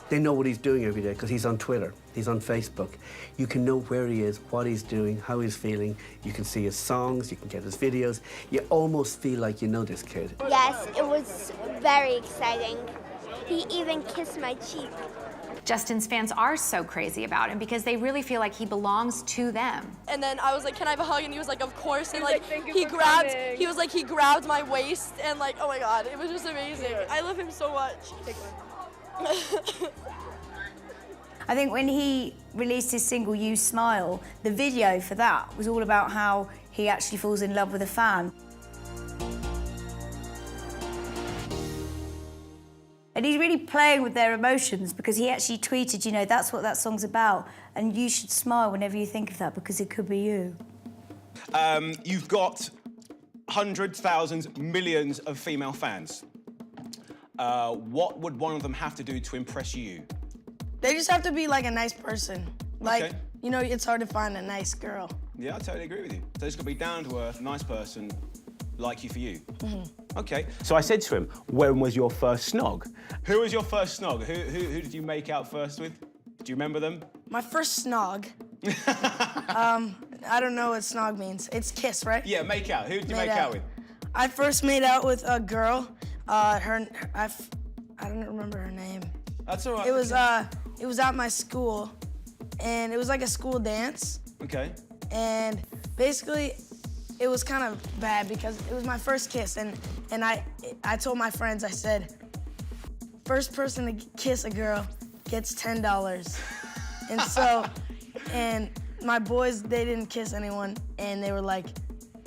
They know what he's doing every day because he's on Twitter, he's on Facebook. You can know where he is, what he's doing, how he's feeling. You can see his songs, you can get his videos. You almost feel like you know this kid. Yes, it was very exciting. He even kissed my cheek. Justin's fans are so crazy about him because they really feel like he belongs to them. And then I was like, can I have a hug? And he was like, of course. And he grabbed my waist, and oh my God, it was just amazing. I love him so much. I think when he released his single You Smile, the video for that was all about how he actually falls in love with a fan. And he's really playing with their emotions because he actually tweeted, you know, that's what that song's about, and you should smile whenever you think of that because it could be you. You've got hundreds, thousands, millions of female fans. What would one of them have to do to impress you? They just have to be a nice person. Okay. You know, it's hard to find a nice girl. Yeah, I totally agree with you. So it's got to be down to earth, nice person, like you for you. Mm-hmm. Okay. So I said to him, when was your first snog? Who was your first snog? Who did you make out first with? Do you remember them? My first snog. I don't know what snog means. It's kiss, right? Yeah, make out. Who did you make out with? I first made out with a girl. I don't remember her name. That's all right. It was at my school, and it was like a school dance. Okay. And basically, it was kind of bad because it was my first kiss, and I told my friends, I said, first person to kiss a girl gets $10. And so, and my boys, they didn't kiss anyone, and they were like,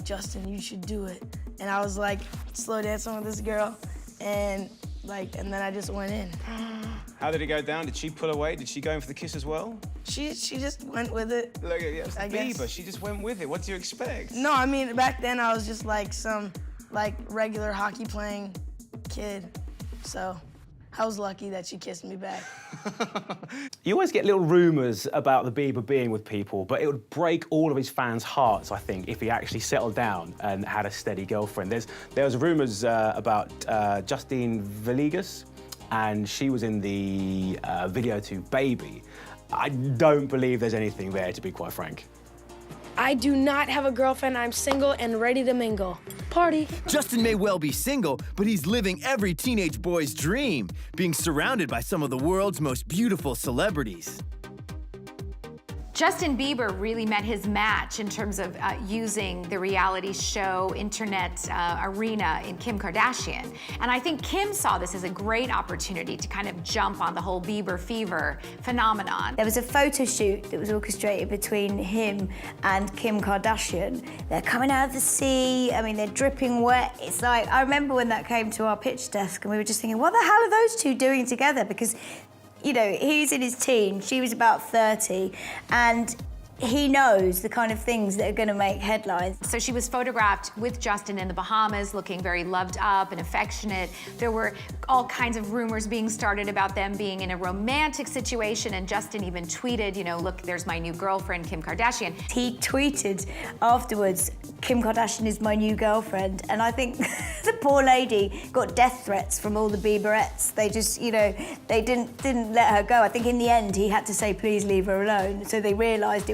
Justin, you should do it. And I was like slow dancing with this girl, and like, and then I just went in. How did it go down? Did she pull away? Did she go in for the kiss as well? She just went with it. Look, yeah, it was I Bieber. guess. She just went with it. What do you expect? No, I mean, back then I was just like some, like, regular hockey playing kid. So I was lucky that she kissed me back. You always get little rumours about the Bieber being with people, but it would break all of his fans' hearts, I think, if he actually settled down and had a steady girlfriend. There was rumours about Justine Beliebers, and she was in the video to Baby. I don't believe there's anything there, to be quite frank. I do not have a girlfriend. I'm single and ready to mingle. Party. Justin may well be single, but he's living every teenage boy's dream, being surrounded by some of the world's most beautiful celebrities. Justin Bieber really met his match in terms of using the reality show internet arena in Kim Kardashian. And I think Kim saw this as a great opportunity to kind of jump on the whole Bieber fever phenomenon. There was a photo shoot that was orchestrated between him and Kim Kardashian. They're coming out of the sea, I mean, they're dripping wet. It's like, I remember when that came to our pitch desk and we were just thinking, what the hell are those two doing together? Because, you know, he's in his teens, she was about 30, and he knows the kind of things that are going to make headlines. So she was photographed with Justin in the Bahamas, looking very loved up and affectionate. There were all kinds of rumors being started about them being in a romantic situation, and Justin even tweeted, you know, look, there's my new girlfriend, Kim Kardashian. He tweeted afterwards, Kim Kardashian is my new girlfriend, and I think the poor lady got death threats from all the Bieberettes. They just, you know, they didn't let her go. I think in the end he had to say, please leave her alone. So they realised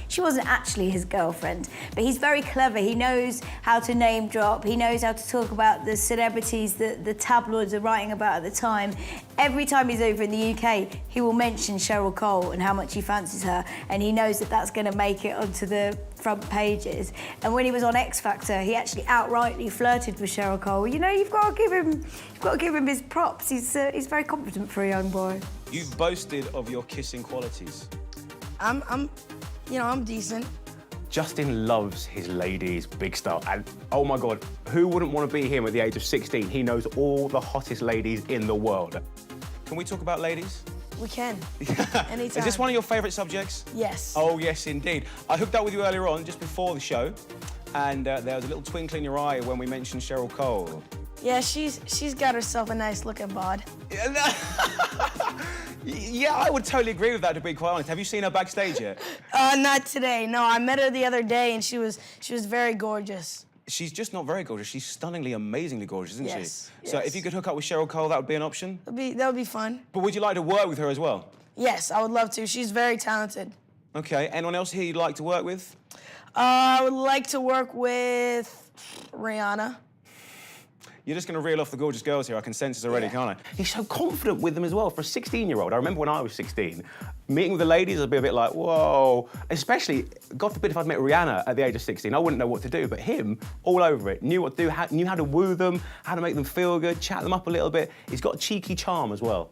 she wasn't actually his girlfriend. But he's very clever. He knows how to name drop. He knows how to talk about the celebrities that the tabloids are writing about at the time. Every time he's over in the UK, he will mention Cheryl Cole and how much he fancies her, and he knows that that's going to make it onto the front pages. And when he was on X Factor, he actually outrightly flirted with Cheryl Cole. You know, you've got to give him his props. He's very confident for a young boy. You've boasted of your kissing qualities. I'm decent. Justin loves his ladies big style, and oh my God, who wouldn't want to be him at the age of 16? He knows all the hottest ladies in the world. Can we talk about ladies? We can. Anytime. Is this one of your favourite subjects? Yes. Oh, yes, indeed. I hooked up with you earlier on, just before the show, and there was a little twinkle in your eye when we mentioned Cheryl Cole. Yeah, she's got herself a nice looking bod. Yeah, I would totally agree with that, to be quite honest. Have you seen her backstage yet? Not today. No, I met her the other day, and she was very gorgeous. She's just not very gorgeous. She's stunningly, amazingly gorgeous, isn't Yes, she? So if you could hook up with Cheryl Cole, that would be an option? That would be fun. But would you like to work with her as well? Yes, I would love to. She's very talented. Okay, anyone else here you'd like to work with? I would like to work with Rihanna. You're just going to reel off the gorgeous girls here. I can sense this already, can't I? He's so confident with them as well for a 16-year-old. I remember when I was 16, meeting with the ladies, I'd be a bit like, whoa. Especially, God forbid if I'd met Rihanna at the age of 16, I wouldn't know what to do. But him, all over it, knew what to do, knew how to woo them, how to make them feel good, chat them up a little bit. He's got a cheeky charm as well.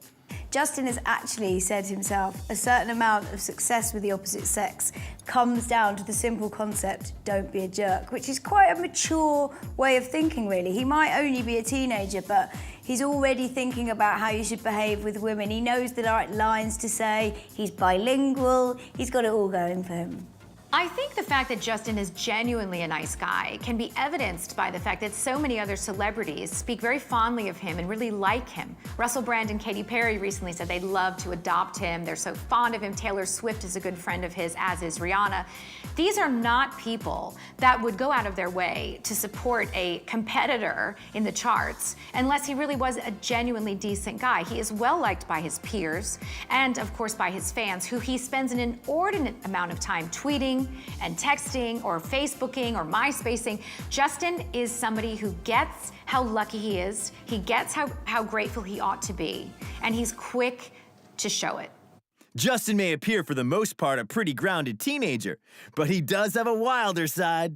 Justin has actually said himself, a certain amount of success with the opposite sex comes down to the simple concept, don't be a jerk, which is quite a mature way of thinking, really. He might only be a teenager, but he's already thinking about how you should behave with women. He knows the right lines to say, he's bilingual, he's got it all going for him. I think the fact that Justin is genuinely a nice guy can be evidenced by the fact that so many other celebrities speak very fondly of him and really like him. Russell Brand and Katy Perry recently said they'd love to adopt him. They're so fond of him. Taylor Swift is a good friend of his, as is Rihanna. These are not people that would go out of their way to support a competitor in the charts unless he really was a genuinely decent guy. He is well liked by his peers and, of course, by his fans, who he spends an inordinate amount of time tweeting and texting or Facebooking or MySpacing. Justin is somebody who gets how lucky he is. He gets how grateful he ought to be. And he's quick to show it. Justin may appear for the most part a pretty grounded teenager, but he does have a wilder side.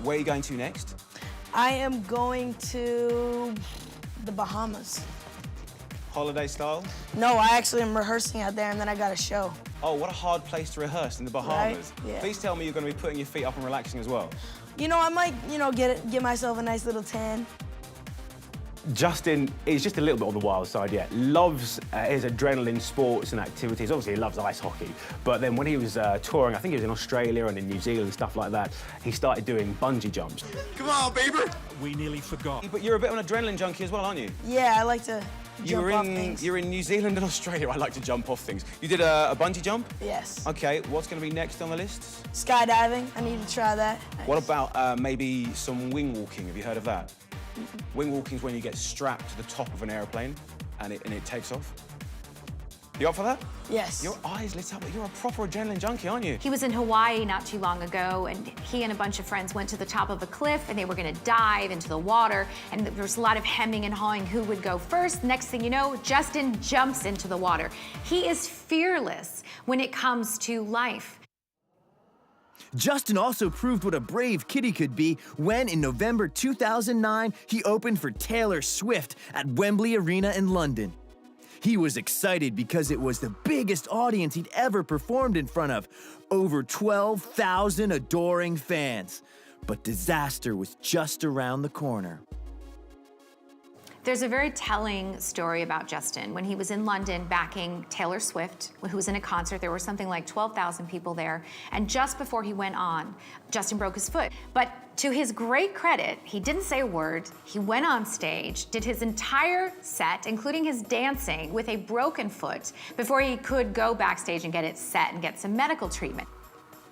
Where are you going to next? I am going to the Bahamas. Holiday style? No, I actually am rehearsing out there, and then I got a show. Oh, what a hard place to rehearse in the Bahamas. Right? Yeah. Please tell me you're going to be putting your feet up and relaxing as well. You know, I might, get myself a nice little tan. Justin is just a little bit on the wild side, yeah. Loves his adrenaline sports and activities. Obviously, he loves ice hockey. But then when he was touring, I think he was in Australia and in New Zealand and stuff like that, he started doing bungee jumps. Come on, Bieber. We nearly forgot. But you're a bit of an adrenaline junkie as well, aren't you? Yeah, I like to jump off things. You're in New Zealand and Australia. I like to jump off things. You did a bungee jump? Yes. Okay, what's going to be next on the list? Skydiving, I need to try that. What about maybe some wing walking? Have you heard of that? Wing walking is when you get strapped to the top of an aeroplane and it takes off. You up for that? Yes. Your eyes lit up. You're a proper adrenaline junkie, aren't you? He was in Hawaii not too long ago, and he and a bunch of friends went to the top of a cliff, and they were going to dive into the water, and there was a lot of hemming and hawing who would go first. Next thing you know, Justin jumps into the water. He is fearless when it comes to life. Justin also proved what a brave kid he could be when, in November 2009, he opened for Taylor Swift at Wembley Arena in London. He was excited because it was the biggest audience he'd ever performed in front of, over 12,000 adoring fans. But disaster was just around the corner. There's a very telling story about Justin. When he was in London backing Taylor Swift, who was in a concert, there were something like 12,000 people there. And just before he went on, Justin broke his foot. But to his great credit, he didn't say a word. He went on stage, did his entire set, including his dancing, with a broken foot before he could go backstage and get it set and get some medical treatment.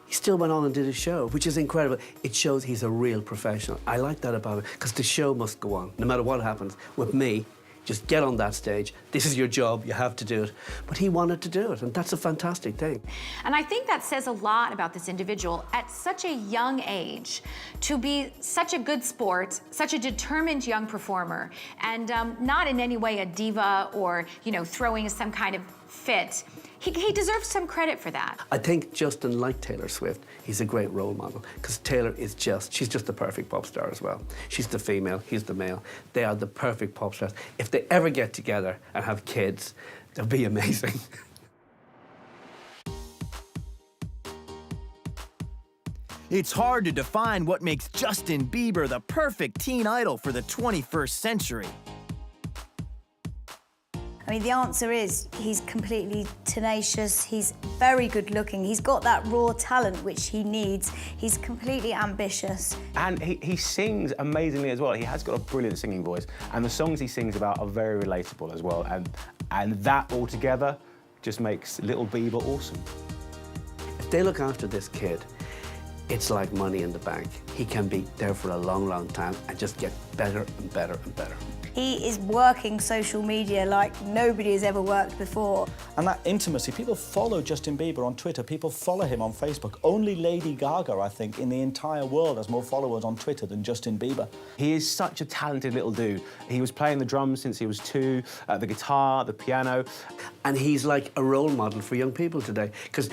He still went on and did his show, which is incredible. It shows he's a real professional. I like that about him, because the show must go on, no matter what happens. With me, just get on that stage. This is your job, you have to do it. But he wanted to do it, and that's a fantastic thing. And I think that says a lot about this individual at such a young age, to be such a good sport, such a determined young performer, and not in any way a diva or, you know, throwing some kind of fit. He deserves some credit for that. I think Justin, like Taylor Swift, he's a great role model, because Taylor is she's just the perfect pop star as well. She's the female, he's the male. They are the perfect pop stars. If they ever get together and have kids, they'll be amazing. It's hard to define what makes Justin Bieber the perfect teen idol for the 21st century. I mean, the answer is he's completely tenacious, he's very good looking, he's got that raw talent which he needs, he's completely ambitious. And he sings amazingly as well. He has got a brilliant singing voice, and the songs he sings about are very relatable as well, and that all together just makes little Bieber awesome. If they look after this kid, it's like money in the bank. He can be there for a long, long time and just get better and better and better. He is working social media like nobody has ever worked before. And that intimacy, people follow Justin Bieber on Twitter, people follow him on Facebook. Only Lady Gaga, I think, in the entire world has more followers on Twitter than Justin Bieber. He is such a talented little dude. He was playing the drums since he was 2, the guitar, the piano. And he's like a role model for young people today, because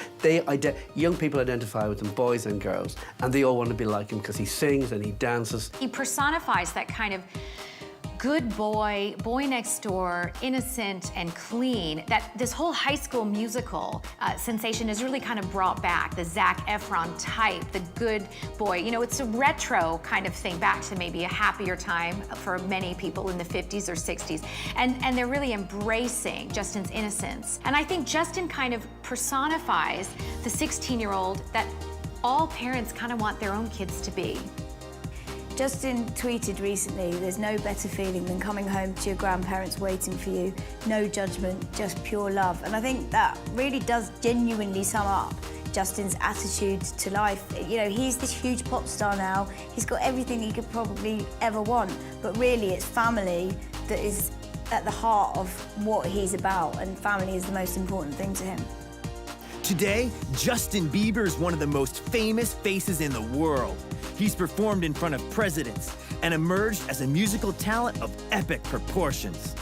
young people identify with him, boys and girls, and they all want to be like him because he sings and he dances. He personifies that kind of good boy, boy next door, innocent and clean, that this whole High School Musical sensation is really kind of brought back, the Zac Efron type, the good boy. You know, it's a retro kind of thing, back to maybe a happier time for many people in the 50s or 60s. And they're really embracing Justin's innocence. And I think Justin kind of personifies the 16-year-old that all parents kind of want their own kids to be. Justin tweeted recently, there's no better feeling than coming home to your grandparents waiting for you. No judgment, just pure love. And I think that really does genuinely sum up Justin's attitude to life. You know, he's this huge pop star now. He's got everything he could probably ever want. But really, it's family that is at the heart of what he's about. And family is the most important thing to him. Today, Justin Bieber is one of the most famous faces in the world. He's performed in front of presidents and emerged as a musical talent of epic proportions.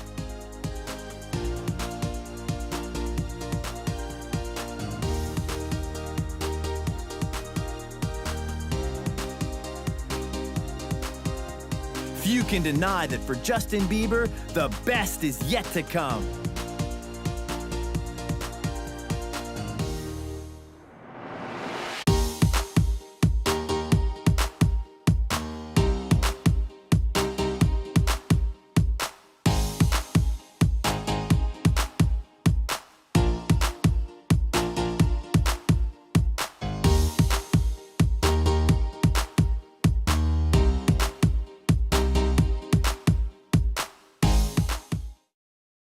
Few can deny that for Justin Bieber, the best is yet to come.